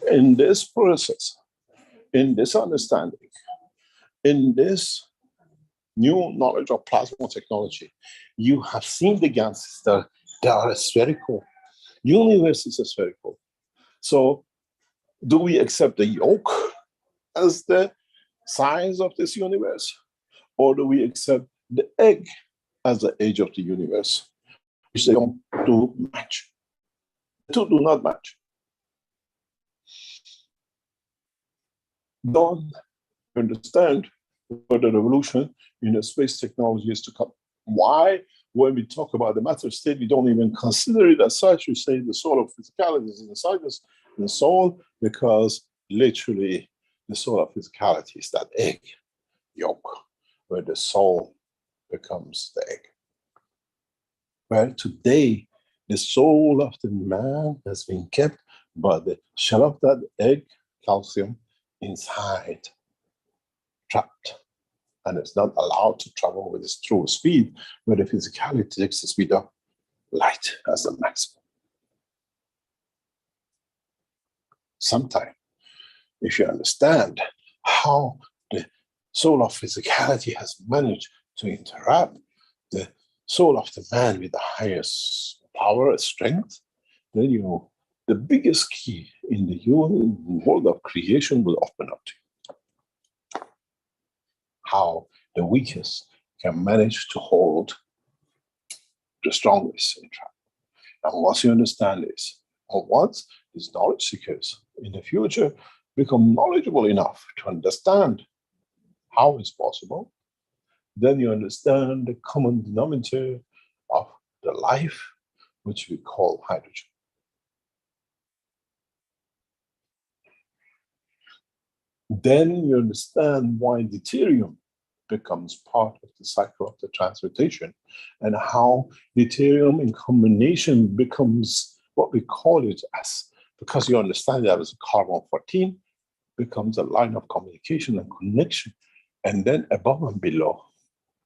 In this process, in this understanding, in this new knowledge of plasma technology, you have seen the gases that are spherical. Universe is spherical. So do we accept the yolk as the size of this universe? Or do we accept the egg as the age of the universe? Which they don't do match. The two do not match. Don't understand what the revolution in the space technology is to come. Why, when we talk about the matter state, we don't even consider it as such. We say the soul of physicality is inside us, the soul, because literally the soul of physicality is that egg yolk, where the soul becomes the egg. Well, today, the soul of the man has been kept by the shell of that egg, calcium, inside, trapped, and it's not allowed to travel with its true speed, where the physicality takes the speed of light as the maximum. Sometime, if you understand how the soul of physicality has managed to interact the soul of the man with the highest power and strength, then you the biggest key in the world of creation will open up to you. How the weakest can manage to hold the strongest in track. And once you understand this, or once these knowledge seekers in the future become knowledgeable enough to understand how it's possible, then you understand the common denominator of the life, which we call hydrogen. Then you understand why deuterium becomes part of the cycle of the transmutation, and how deuterium in combination becomes what we call it as, because you understand that as a carbon-14, becomes a line of communication and connection, and then above and below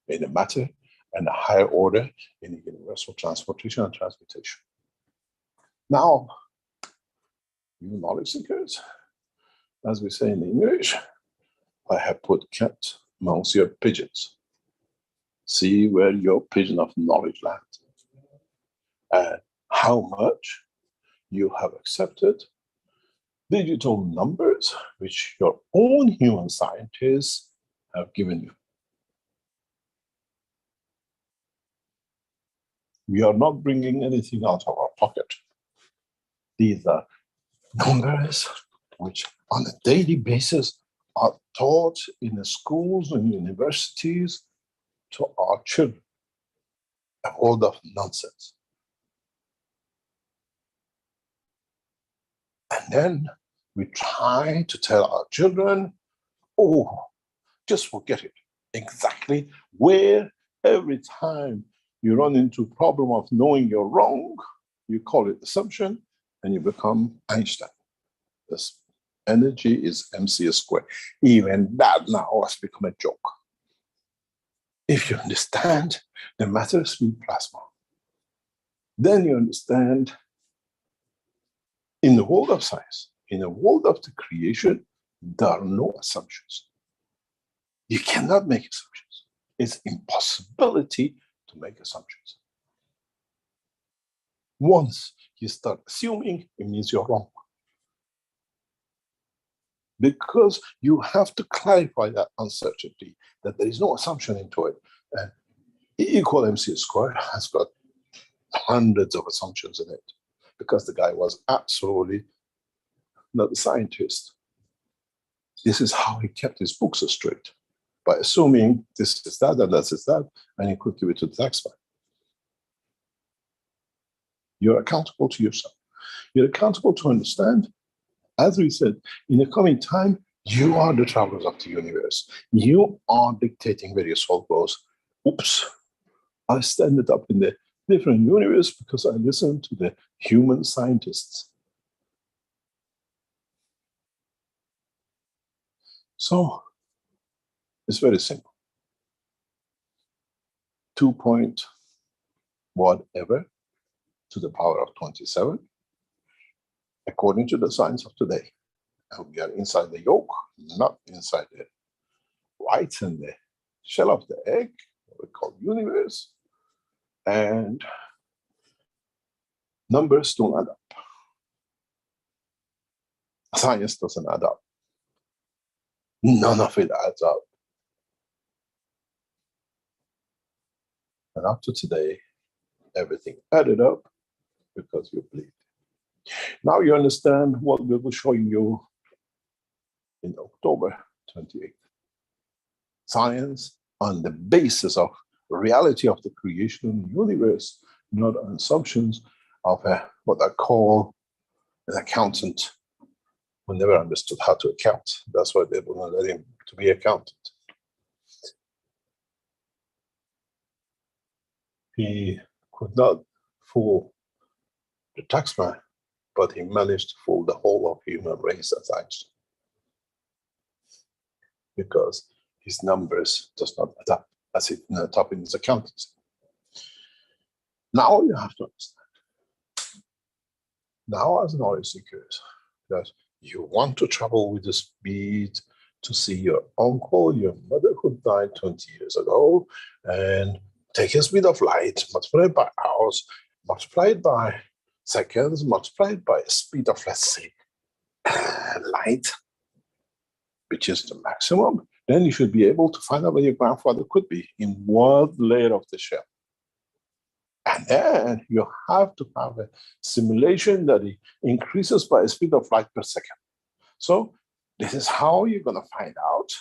in the matter and a higher order in the universal transportation and transmutation. Now, you knowledge seekers, as we say in English, I have put cat amongst your pigeons. See where your pigeon of knowledge lands, and how much you have accepted digital numbers which your own human scientists have given you. We are not bringing anything out of our pocket. These are numbers which on a daily basis are taught in the schools and universities to our children. A world of nonsense. And then we try to tell our children, oh, just forget it. Exactly where every time you run into a problem of knowing you're wrong, you call it assumption, and you become Einstein. This energy is mc squared. Even that now has become a joke. If you understand the matter speed plasma, then you understand in the world of science, in the world of the creation, there are no assumptions. You cannot make assumptions. It's impossibility to make assumptions. Once you start assuming, it means you're wrong. Because you have to clarify that uncertainty, that there is no assumption into it. And E equal mc squared has got hundreds of assumptions in it, because the guy was absolutely not a scientist. This is how he kept his books straight, by assuming this is that and that is that, and he could give it to the taxman. You're accountable to yourself. You're accountable to understand, as we said, in the coming time, you are the travelers of the universe. You are dictating where your soul goes. Oops, I stand it up in the different universe because I listen to the human scientists. So, it's very simple. 2 point whatever to the power of 27, according to the science of today. And we are inside the yolk, not inside the white and the shell of the egg, what we call universe. And numbers don't add up. Science doesn't add up. None of it adds up. And up to today, everything added up because you believed. Now you understand what we will show you in October 28th. Science on the basis of reality of the creation of the universe, not on assumptions of what I call an accountant who never understood how to account. That's why they will not let him to be accountant. He could not fool the taxman, but he managed to fool the whole of human race as Einstein, because his numbers does not add up as it top in his accountancy. Now you have to understand. Now, as knowledge seekers, that you want to travel with the speed to see your uncle, your mother who died 20 years ago, and take a speed of light, multiply it by hours, multiply it by seconds multiplied by a speed of, let's say, light, which is the maximum, then you should be able to find out where your grandfather could be, in what layer of the shell. And then you have to have a simulation that it increases by a speed of light per second. So this is how you're going to find out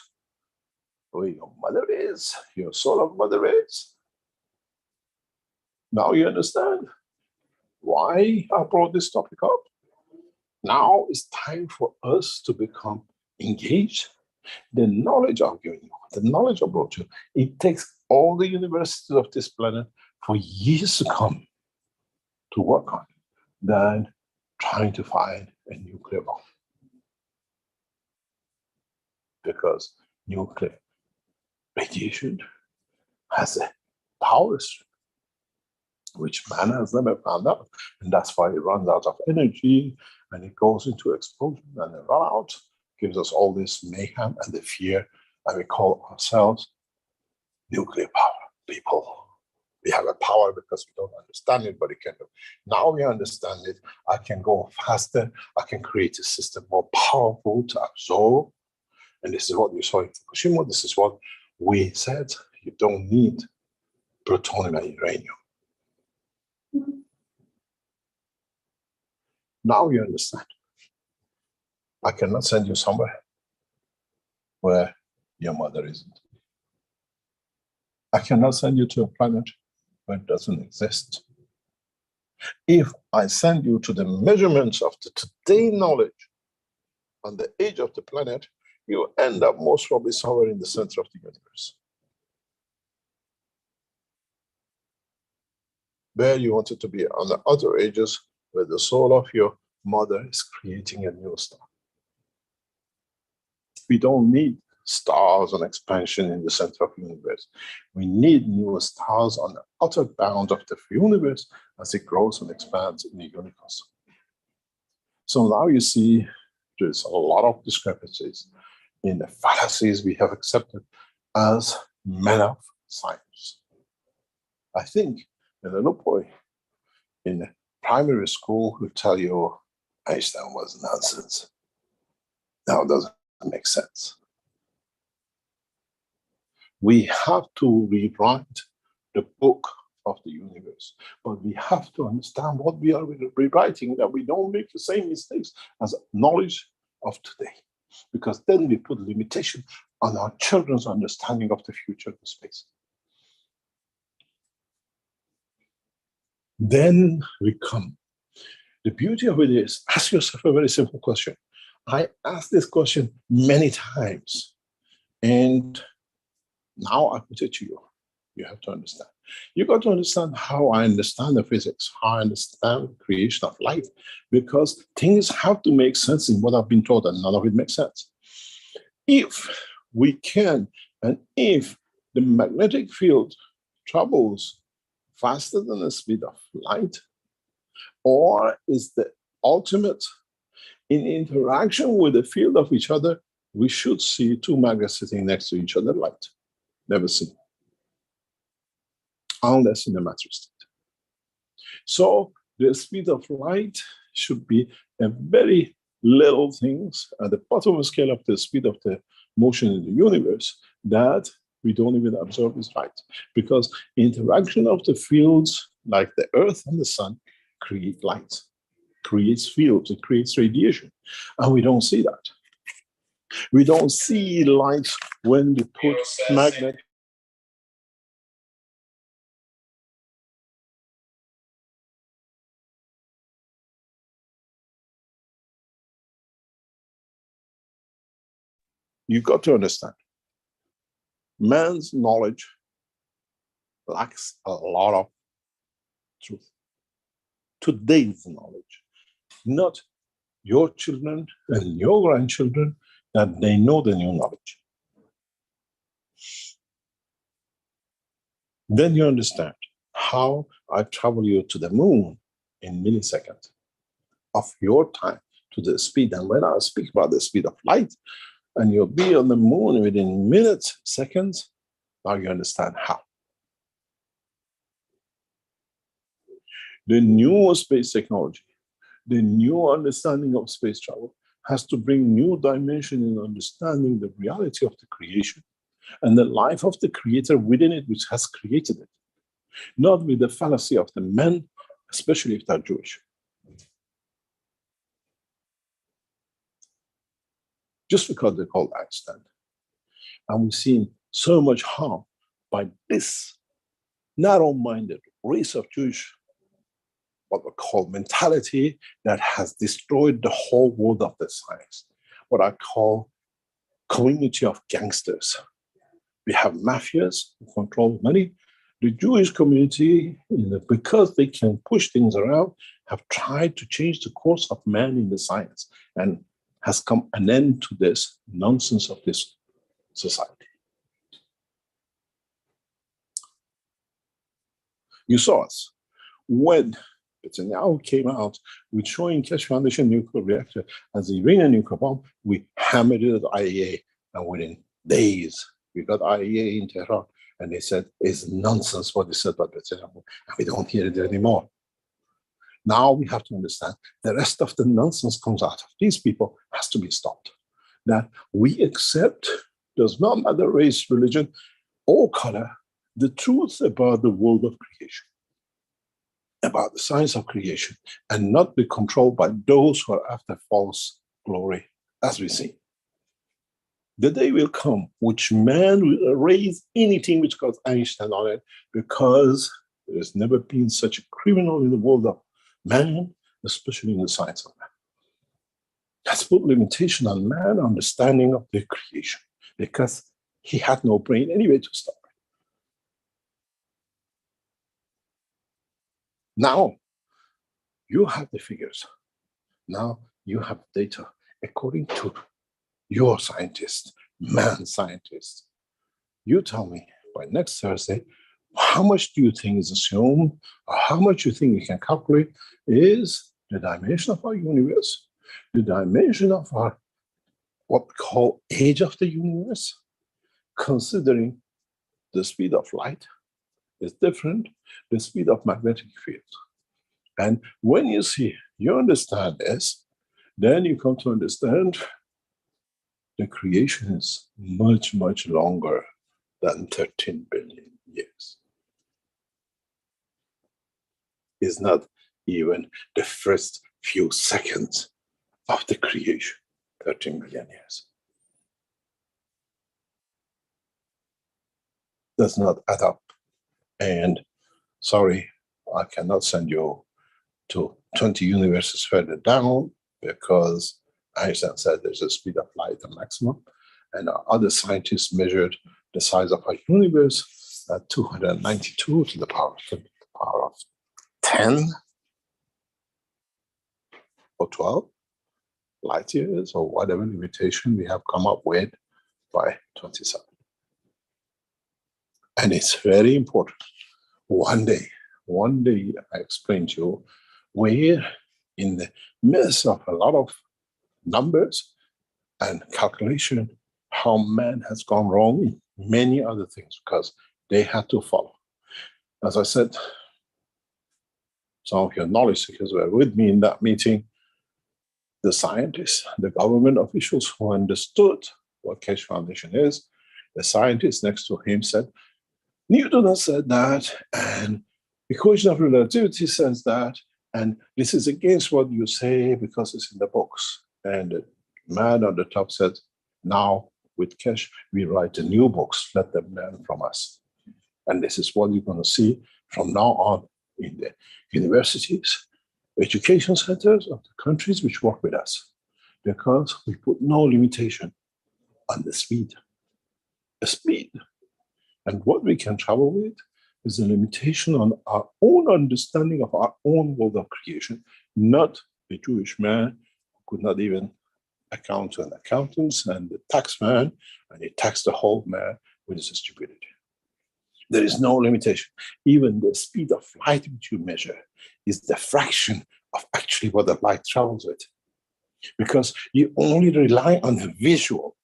where your mother is, your soul of mother is. Now you understand why I brought this topic up. Now it's time for us to become engaged. The knowledge I've given you, the knowledge I brought you, it takes all the universities of this planet for years to come to work on than trying to find a nuclear bomb. Because nuclear radiation has a power stream which man has never found out. And that's why it runs out of energy and it goes into explosion and then run out, gives us all this mayhem and the fear, and we call ourselves nuclear power people. We have a power because we don't understand it, but it can do. Now we understand it. I can go faster. I can create a system more powerful to absorb. And this is what you saw in Fukushima. This is what we said. You don't need plutonium and uranium. Now you understand. I cannot send you somewhere where your mother isn't. I cannot send you to a planet where it doesn't exist. If I send you to the measurements of the today knowledge on the age of the planet, you end up most probably somewhere in the center of the universe. Where you wanted to be on the other ages, where the soul of your mother is creating a new star. We don't need stars and expansion in the center of the universe. We need new stars on the outer bounds of the universe as it grows and expands in the universe. So now you see there's a lot of discrepancies in the fallacies we have accepted as men of science. I think a little boy in primary school will tell you Einstein was nonsense. Now it doesn't make sense. We have to rewrite the book of the universe, but we have to understand what we are rewriting, that we don't make the same mistakes as knowledge of today, because then we put limitation on our children's understanding of the future of the space. Then we come. The beauty of it is, ask yourself a very simple question. I asked this question many times, and now I put it to you. You have to understand. You got to understand how I understand the physics, how I understand the creation of life, because things have to make sense in what I've been taught, and none of it makes sense. If we can, and if the magnetic field travels faster than the speed of light, or is the ultimate in interaction with the field of each other, we should see two magnets sitting next to each other light. Never seen. Unless in a matter state. So the speed of light should be a very little things at the bottom of the scale of the speed of the motion in the universe that we don't even observe is light. Because interaction of the fields like the Earth and the Sun create light, creates fields, it creates radiation. And we don't see that. We don't see light when we put magnet. You got to understand, man's knowledge lacks a lot of truth. Today's knowledge, not your children and your grandchildren, that they know the new knowledge. Then you understand how I travel you to the moon in milliseconds of your time to the speed. And when I speak about the speed of light, and you'll be on the moon within minutes, seconds, now you understand how. The new space technology, the new understanding of space travel has to bring new dimension in understanding the reality of the creation and the life of the creator within it, which has created it, not with the fallacy of the men, especially if they're Jewish. Just because they're called Einstein. And we've seen so much harm by this narrow-minded race of Jewish, what we call mentality, that has destroyed the whole world of the science. What I call community of gangsters. We have mafias who control money. The Jewish community, because they can push things around, have tried to change the course of man in the science, and has come an end to this nonsense of this society. You saw us when Netanyahu came out with showing Keshe Foundation nuclear reactor as the Iranian nuclear bomb. We hammered it at IAEA, and within days we got IAEA in Tehran, and they said it's nonsense what they said about Netanyahu, and we don't hear it anymore. Now we have to understand the rest of the nonsense comes out of these people has to be stopped. That we accept, does not matter race, religion, or color, the truth about the world of creation, about the science of creation, and not be controlled by those who are after false glory, as we see. The day will come which man will erase anything which got Einstein on it, because there has never been such a criminal in the world of man, especially in the science of man. That's put limitation on man's understanding of the creation, because he had no brain anyway to start with. Now, you have the figures. Now you have data according to your scientist, man scientist. You tell me by next Thursday, how much do you think is assumed, or how much you think you can calculate is the dimension of our universe, the dimension of our, what we call age of the universe, considering the speed of light is different, the speed of magnetic field. And when you see, you understand this, then you come to understand the creation is much, much longer than 13 billion years. It's not even the first few seconds of the creation, 13 million years. Does not add up. And sorry, I cannot send you to 20 universes further down, because Einstein said there's a speed of light, the maximum, and other scientists measured the size of our universe at 292 to the power of 10 or 12 light years, or whatever limitation we have come up with by 27. And it's very important. One day I explain to you where, in the midst of a lot of numbers and calculation, how man has gone wrong in many other things, because they had to follow. As I said, some of your knowledge seekers were with me in that meeting. The scientists, the government officials who understood what Keshe Foundation is, the scientist next to him said, Newton has said that, and the equation of relativity says that, and this is against what you say because it's in the books. And the man on the top said, now with Keshe, we write the new books, let them learn from us. And this is what you're going to see from now on in the universities, education centers of the countries which work with us, because we put no limitation on the speed. The speed. And what we can travel with is a limitation on our own understanding of our own world of creation, not the Jewish man who could not even account to an accountant, and the tax man, and he taxed the whole man with his stupidity. There is no limitation. Even the speed of light which you measure is the fraction of actually what the light travels with. Because you only rely on the visual,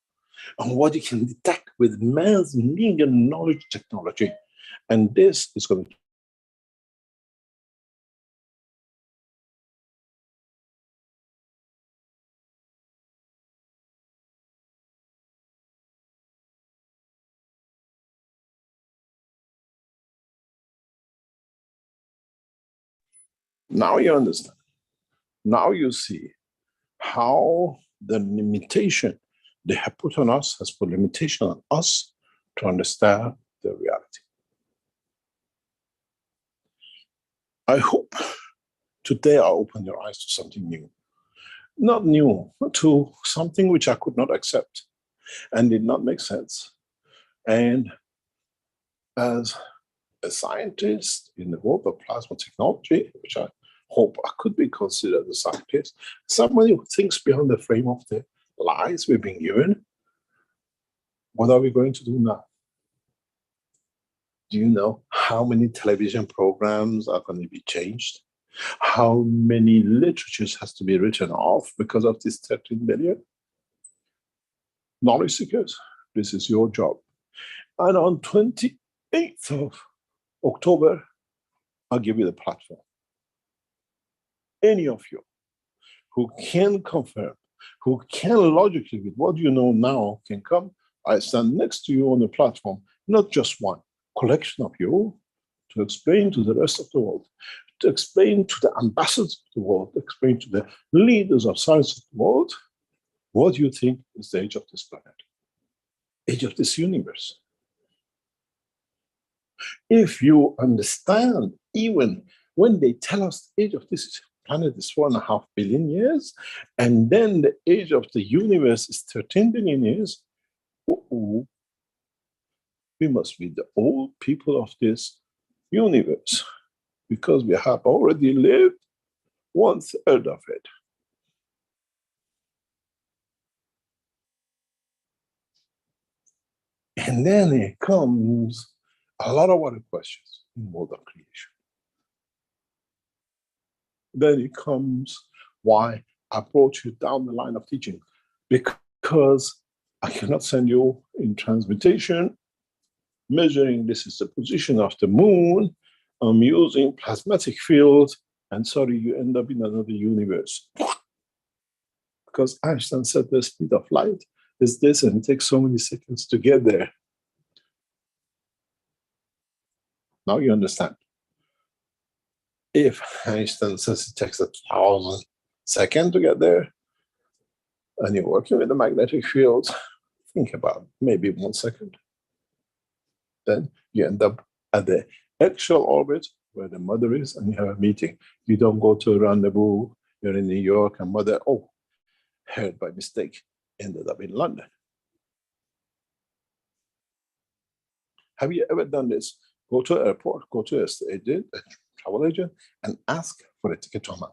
on what you can detect with man's linear knowledge technology. And this is going to Now you understand. Now you see how the limitation they have put on us has put limitation on us to understand the reality. I hope today I open your eyes to something new. Not new, but to something which I could not accept and did not make sense. And as a scientist in the world of plasma technology, which I hope I could be considered a scientist, somebody who thinks beyond the frame of the lies we've been given, what are we going to do now? Do you know how many television programs are going to be changed? How many literatures has to be written off because of this 13 billion? Knowledge seekers, this is your job. And on 28th of October, I'll give you the platform. Any of you who can confirm, who can logically, with what you know now, can come. I stand next to you on the platform, not just one, collection of you, to explain to the rest of the world, to explain to the ambassadors of the world, to explain to the leaders of science of the world, what you think is the age of this planet, age of this universe. If you understand, even when they tell us the age of this planet is 4.5 billion years, and then the age of the universe is 13 billion years, we must be the old people of this universe, because we have already lived 1/3 of it. And then it comes a lot of other questions in world of creation. Then it comes why I brought you down the line of teaching, because I cannot send you in transmutation, measuring this is the position of the moon. I'm using plasmatic fields, and sorry, you end up in another universe. Because Einstein said the speed of light is this, and it takes so many seconds to get there. Now you understand. If Einstein says it takes 1,000 seconds to get there, and you're working with the magnetic fields, think about maybe 1 second. Then you end up at the actual orbit where the mother is, and you have a meeting. You don't go to a rendezvous, you're in New York, and mother, oh, heard by mistake, ended up in London. Have you ever done this? Go to an airport, go to a travel agent, and ask for a ticket to Amman.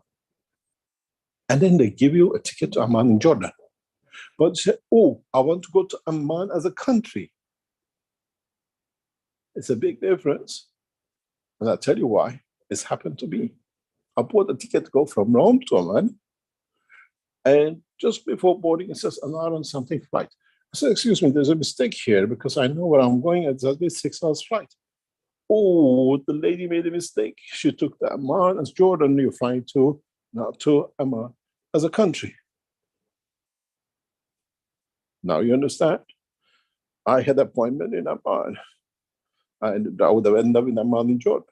And then they give you a ticket to Amman in Jordan. But you say, oh, I want to go to Amman as a country. It's a big difference. And I'll tell you why. It's happened to be. I bought a ticket to go from Rome to Amman. And just before boarding, it says an hour and something flight. I said, excuse me, there's a mistake here because I know where I'm going. It's at least 6 hours flight. Oh, the lady made a mistake. She took the Amman as Jordan you're flying to, not to Amman as a country. Now you understand? I had an appointment in Amman. And I would have ended up in Amman in Jordan.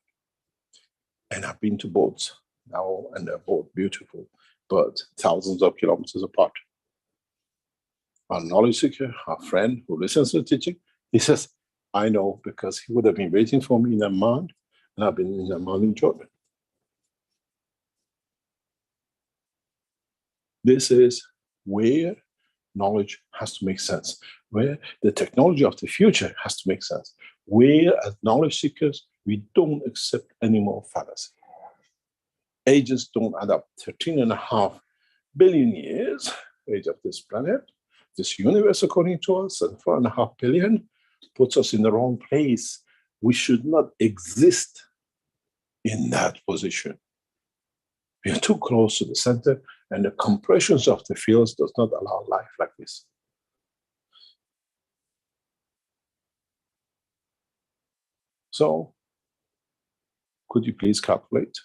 And I've been to both now, and they're both beautiful, but thousands of kilometers apart. Our knowledge seeker, our friend who listens to the teaching, he says, I know, because he would have been waiting for me in Amman, and I've been in Amman in Jordan. This is where knowledge has to make sense, where the technology of the future has to make sense, where as knowledge seekers, we don't accept any more fallacy. Ages don't add up. 13.5 billion years, age of this planet, this universe according to us, and 4.5 billion puts us in the wrong place. We should not exist in that position. We are too close to the center, and the compressions of the fields does not allow life like this. So, could you please calculate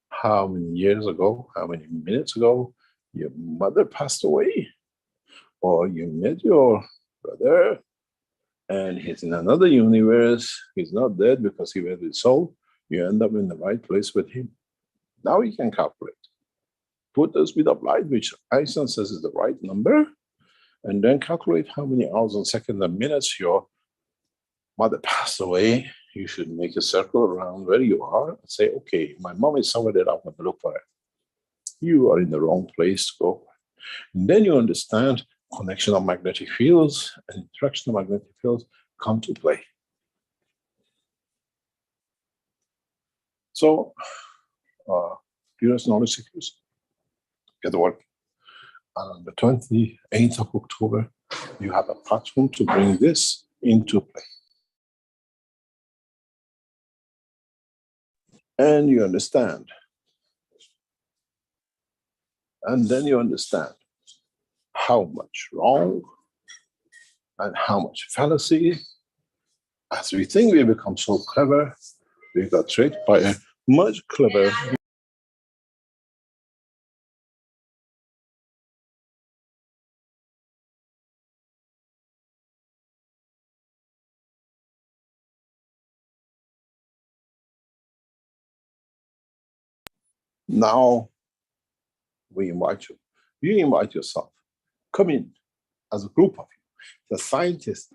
how many years ago, how many minutes ago your mother passed away? Or you met your brother and he's in another universe, he's not dead because he went his soul, you end up in the right place with him. Now you can calculate. Put the speed of light, which Einstein says is the right number, and then calculate how many hours and seconds and minutes your mother passed away. You should make a circle around where you are and say, okay, my mom is somewhere that I'm going to look for her. You are in the wrong place to go. And then you understand connection of magnetic fields and interaction of magnetic fields come to play. So, dearest knowledge seekers, get to work. And on the 28th of October, you have a platform to bring this into play. And you understand. And then you understand how much wrong and how much fallacy. As we think we become so clever, we got tricked by a much clever. Now we invite you. You invite yourself. Come in as a group of you. The scientists,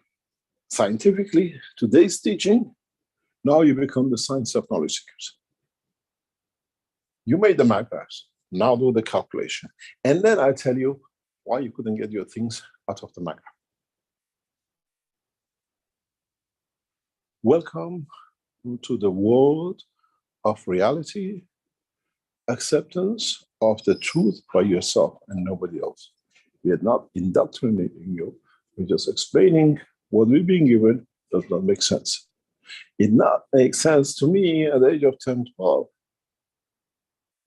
scientifically, today's teaching, now you become the science of knowledge seekers. You made the math graphs. Now do the calculation. And then I'll tell you why you couldn't get your things out of the math graph. Welcome to the world of reality, acceptance of the truth by yourself and nobody else. We are not indoctrinating you. We're just explaining what we're being given does not make sense. It not makes sense to me at the age of 10, 12,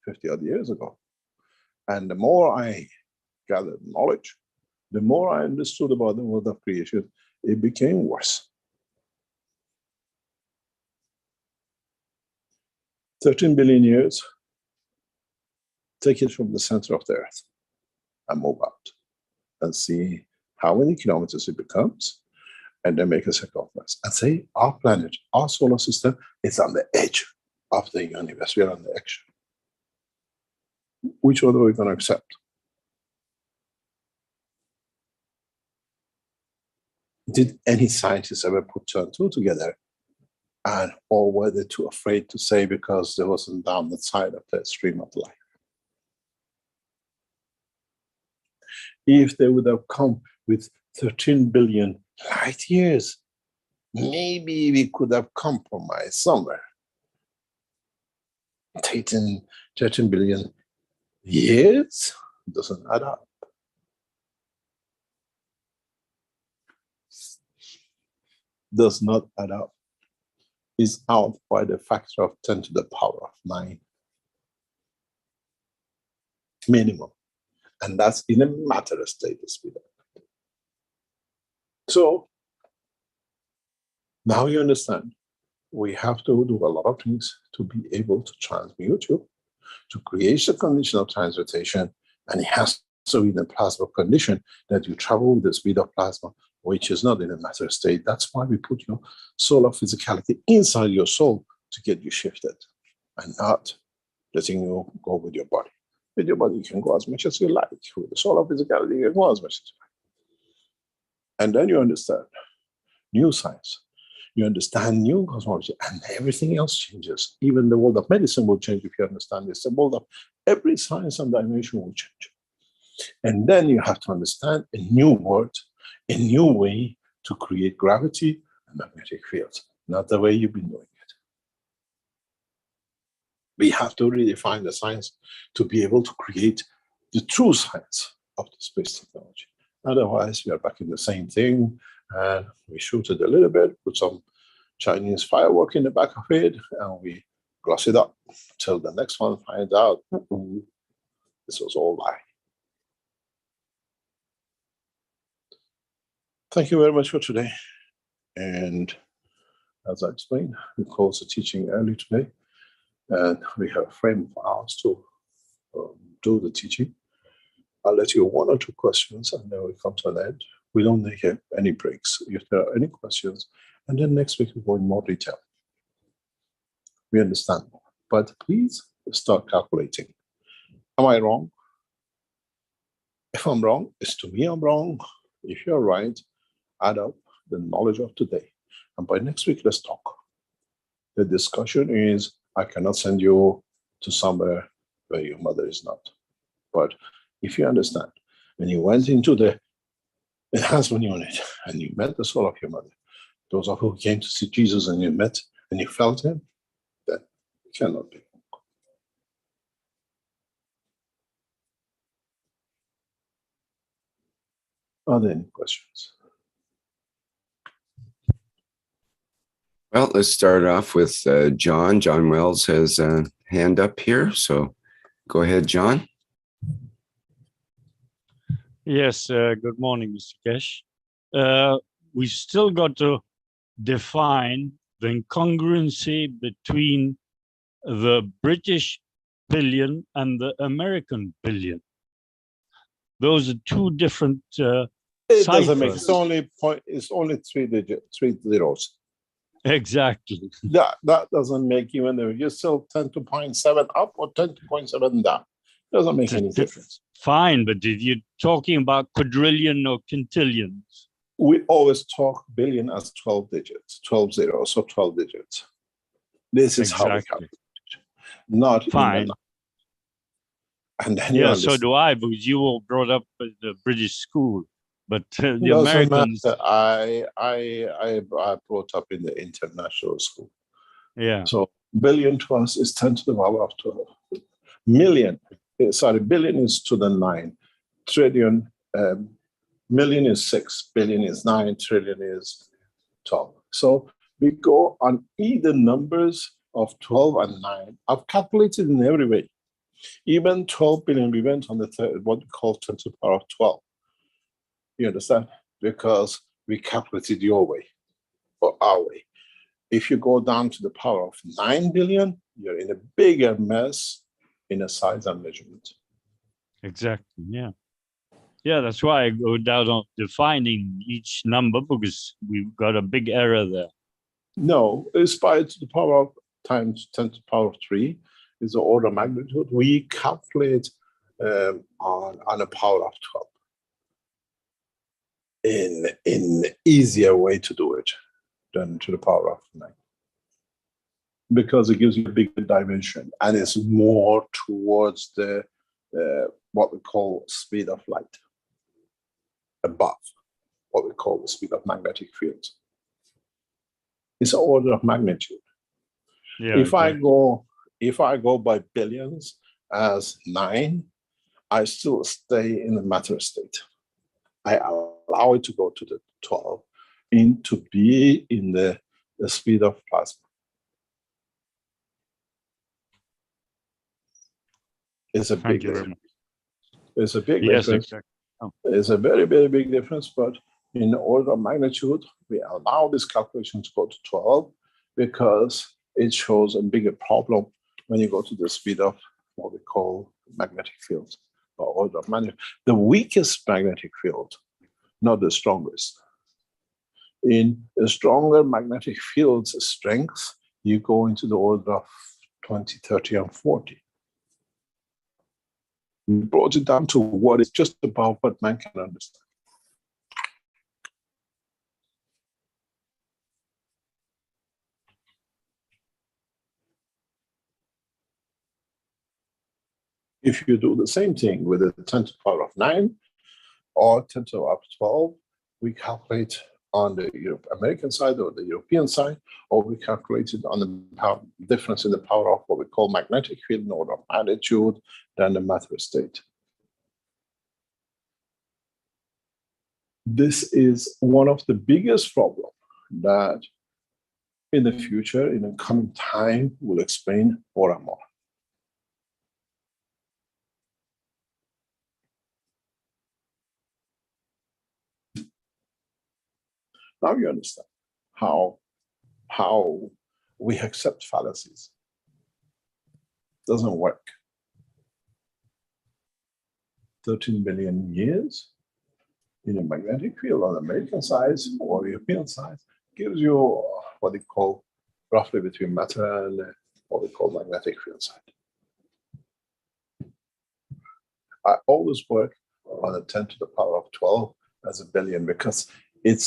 50 odd years ago. And the more I gathered knowledge, the more I understood about the world of creation, it became worse. 13 billion years, take it from the center of the earth and move out and see how many kilometers it becomes, and then make a circumference and say our planet, our solar system is on the edge of the universe. We are on the edge. Which one are we going to accept? Did any scientists ever put two and two together? And or were they too afraid to say because there wasn't down the side of the stream of life? If they would have come with 13 billion light years, maybe we could have compromised somewhere. 13 billion years doesn't add up. Does not add up. Is out by the factor of 10 to the power of 9. Minimum. And that's in a matter of state of speed. So now you understand we have to do a lot of things to be able to transmute you, to create a condition of transmutation, and it has to be in a plasma condition that you travel with the speed of plasma, which is not in a matter state. That's why we put your solar physicality inside your soul to get you shifted and not letting you go with your body. With your body, you can go as much as you like. With the solar physicality, you can go as much as you like. And then you understand new science. You understand new cosmology, and everything else changes. Even the world of medicine will change if you understand this. The world of every science and dimension will change. And then you have to understand a new word, a new way to create gravity and magnetic fields, not the way you've been doing it. We have to redefine the science to be able to create the true science of the space technology. Otherwise, we are back in the same thing, and we shoot it a little bit, put some Chinese firework in the back of it, and we gloss it up till the next one finds out, this was all lie. Thank you very much for today. And as I explained, we closed the teaching early today, and we have a frame of hours to do the teaching. I'll let you 1 or 2 questions, and then we come to an end. We don't make any breaks. If there are any questions, and then next week we go in more detail. We understand more. But please start calculating. Am I wrong? If I'm wrong, it's to me I'm wrong. If you're right, add up the knowledge of today. And by next week, let's talk. The discussion is, I cannot send you to somewhere where your mother is not. But if you understand, when you went into the enhancement unit and you met the soul of your mother, those of you who came to see Jesus and you met and you felt him, then it cannot be. Are there any questions? Well, let's start off with John. John Wells has a hand up here, so go ahead, John. Yes, good morning, Mr. Keshe. We've still got to define the incongruency between the British billion and the American billion. Those are two different It doesn't make ciphers. it's only three zeros. Exactly. That doesn't make even if you're still 10 to 0.7 up or 10 to 0.7 down. Doesn't make any difference. Fine, but if you're talking about quadrillion or quintillions, We always talk billion as 12 digits, 12 zeros, so 12 digits. This is how we calculate it, not fine. in the. And then Yeah, so do I, because you were brought up in the British school, but the Americans. I brought up in the international school. Yeah. So billion to us is 10 to the power of 12. Billion is to the 9. Trillion, million is 6, billion is 9, trillion is 12. So we go on either numbers of 12 and 9. I've calculated in every way. Even 12 billion, we went on the third, what we call 10 to the power of 12. You understand? Because we calculated your way or our way. If you go down to the power of 9 billion, you're in a bigger mess in a size and measurement. Exactly, yeah. Yeah, that's why I go down on defining each number, because we've got a big error there. No, it's pi to the power of times 10 to the power of 3 is the order of magnitude. We calculate on a power of 12 in easier way to do it than to the power of 9. Because it gives you a bigger dimension and it's more towards the what we call speed of light, above what we call the speed of magnetic fields. It's an order of magnitude. Yeah, if I go by billions as 9, I still stay in the matter state. I allow it to go to the 12 to be in the speed of plasma. It's a big difference. It's a big difference. Exactly. Oh. It's a very, very big difference, but in order of magnitude, we allow this calculation to go to 12 because it shows a bigger problem when you go to the speed of what we call magnetic fields or order of magnitude. The weakest magnetic field, not the strongest. In a stronger magnetic field's strength, you go into the order of 20, 30, and 40. We brought it down to what is just about what man can understand. If you do the same thing with a 10 to the power of 9 or 10 to the power of 12, we calculate on the American side or the European side, or we calculate it on the difference in the power of what we call magnetic field in order of magnitude than the matter state. This is one of the biggest problems that in the future, in the coming time, will explain more and more. Now you understand how we accept fallacies. It doesn't work. 13 billion years in a magnetic field on the American side or European side gives you what they call roughly between matter and what we call magnetic field side. I always work on a 10 to the power of 12 as a billion because it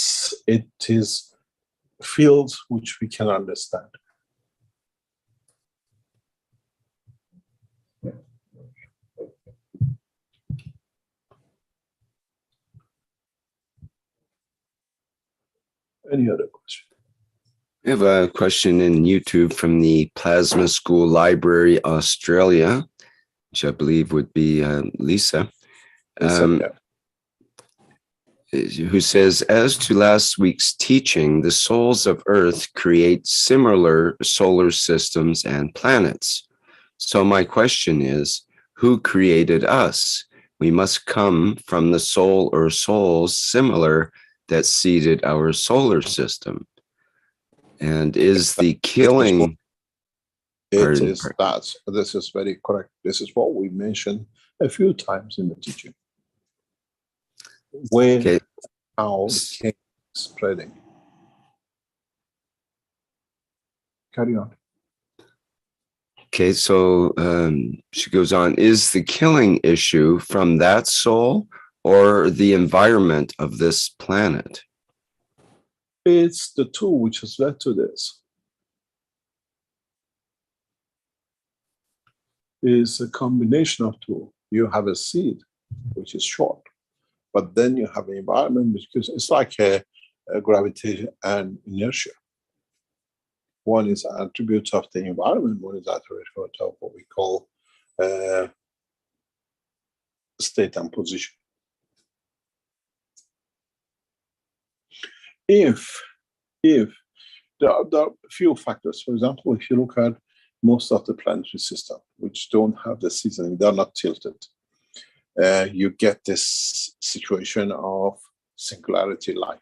is fields which we can understand. Any other question? We have a question in YouTube from the Plasma School Library, Australia, which I believe would be Lisa, who says, as to last week's teaching, the souls of Earth create similar solar systems and planets. So my question is, who created us? We must come from the soul or souls similar that seeded our solar system. And is the killing... This is very correct. This is what we mentioned a few times in the teaching. Where, how it came spreading. Carry on. Okay, so she goes on, is the killing issue from that soul or the environment of this planet? It's the two which has led to this. It's a combination of two. You have a seed, which is short, but then you have an environment, because it's like a gravitation and inertia. One is an attribute of the environment, one is attribute of what we call state and position. If there are a few factors, for example, if you look at most of the planetary system, which don't have the seasoning, they're not tilted. You get this situation of singularity life,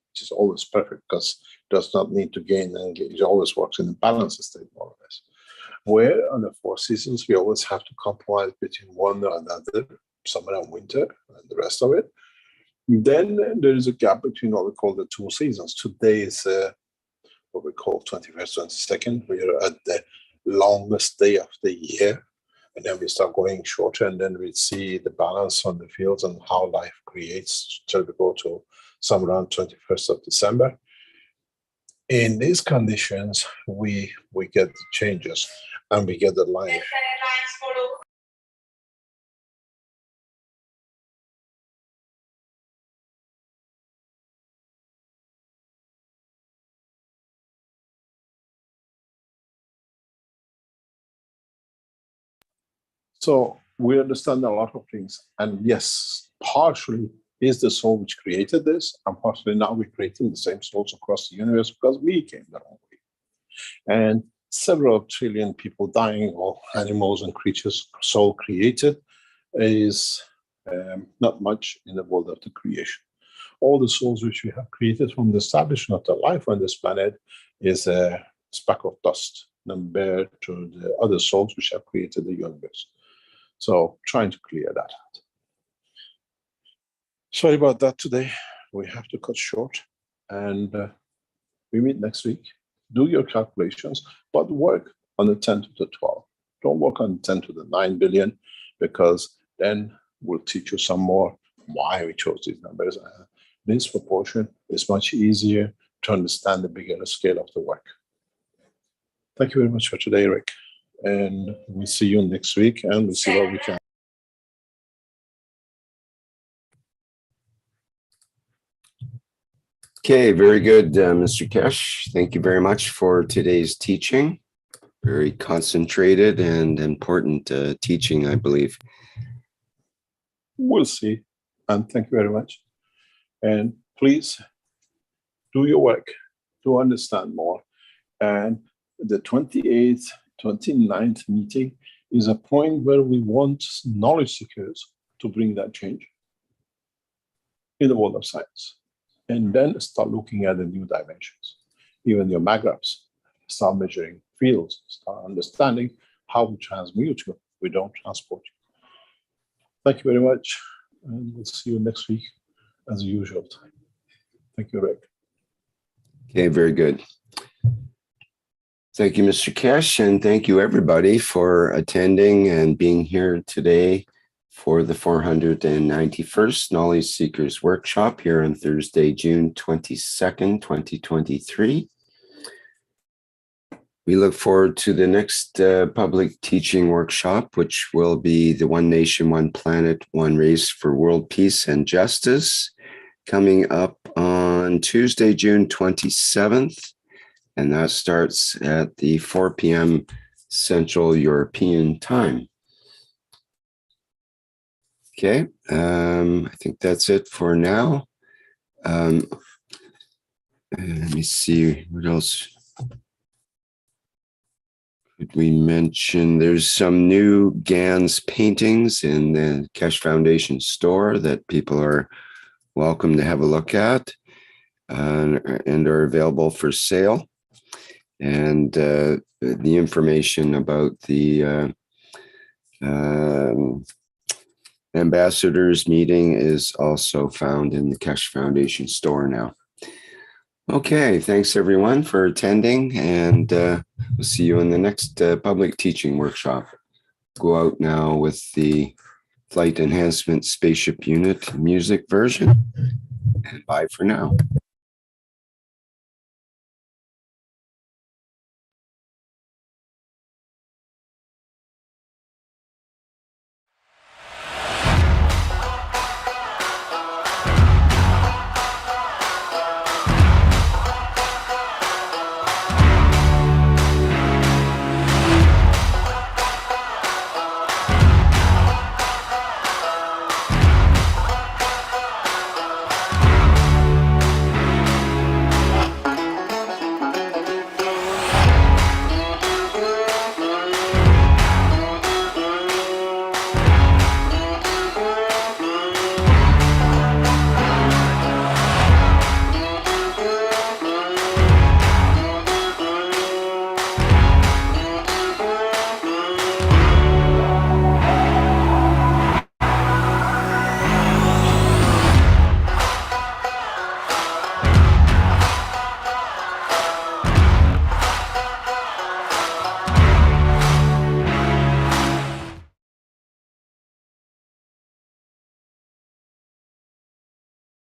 which is always perfect because it does not need to gain and engage. It always works in a balanced state, more or less. Where on the four seasons, we always have to compromise between one or another, summer and winter, and the rest of it. Then there is a gap between what we call the two seasons. Today is what we call 21st, 22nd. We are at the longest day of the year. And then we start going shorter, and then we see the balance on the fields and how life creates till we go to somewhere around 21st of December. In these conditions, we get the changes and we get the life. So we understand a lot of things. And yes, partially is the soul which created this, and partially now we're creating the same souls across the universe because we came the wrong way. And several trillion people dying, or animals and creatures, soul created, is not much in the world of the creation. All the souls which we have created from the establishment of the life on this planet is a speck of dust compared to the other souls which have created the universe. So trying to clear that out. Sorry about that today. We have to cut short, and we meet next week. Do your calculations, but work on the 10 to the 12. Don't work on 10 to the 9 billion, because then we'll teach you some more why we chose these numbers. This proportion is much easier to understand the bigger scale of the work. Thank you very much for today, Rick. And we'll see you next week, and we'll see what we can. Okay, very good, Mr. Keshe. Thank you very much for today's teaching. Very concentrated and important teaching, I believe. We'll see. And thank you very much. And please do your work to understand more. And the 28th, 29th meeting is a point where we want knowledge seekers to bring that change in the world of science. And then start looking at the new dimensions. Even your magraphs, start measuring fields, start understanding how we transmute you. We don't transport you. Thank you very much. And we'll see you next week as the usual time. Thank you, Rick. Okay, very good. Thank you, Mr. Keshe, and thank you everybody for attending and being here today for the 491st Knowledge Seekers Workshop here on Thursday, June 22nd, 2023. We look forward to the next public teaching workshop, which will be the One Nation, One Planet, One Race for World Peace and Justice, coming up on Tuesday, June 27th. And that starts at the 4 p.m. Central European Time. Okay, I think that's it for now. Let me see, what else could we mention? There's some new Gans paintings in the Keshe Foundation store that people are welcome to have a look at and are available for sale. And the information about the ambassadors meeting is also found in the Keshe Foundation store now. Okay, thanks everyone for attending, and we'll see you in the next public teaching workshop. Go out now with the Flight Enhancement Spaceship Unit music version, and bye for now.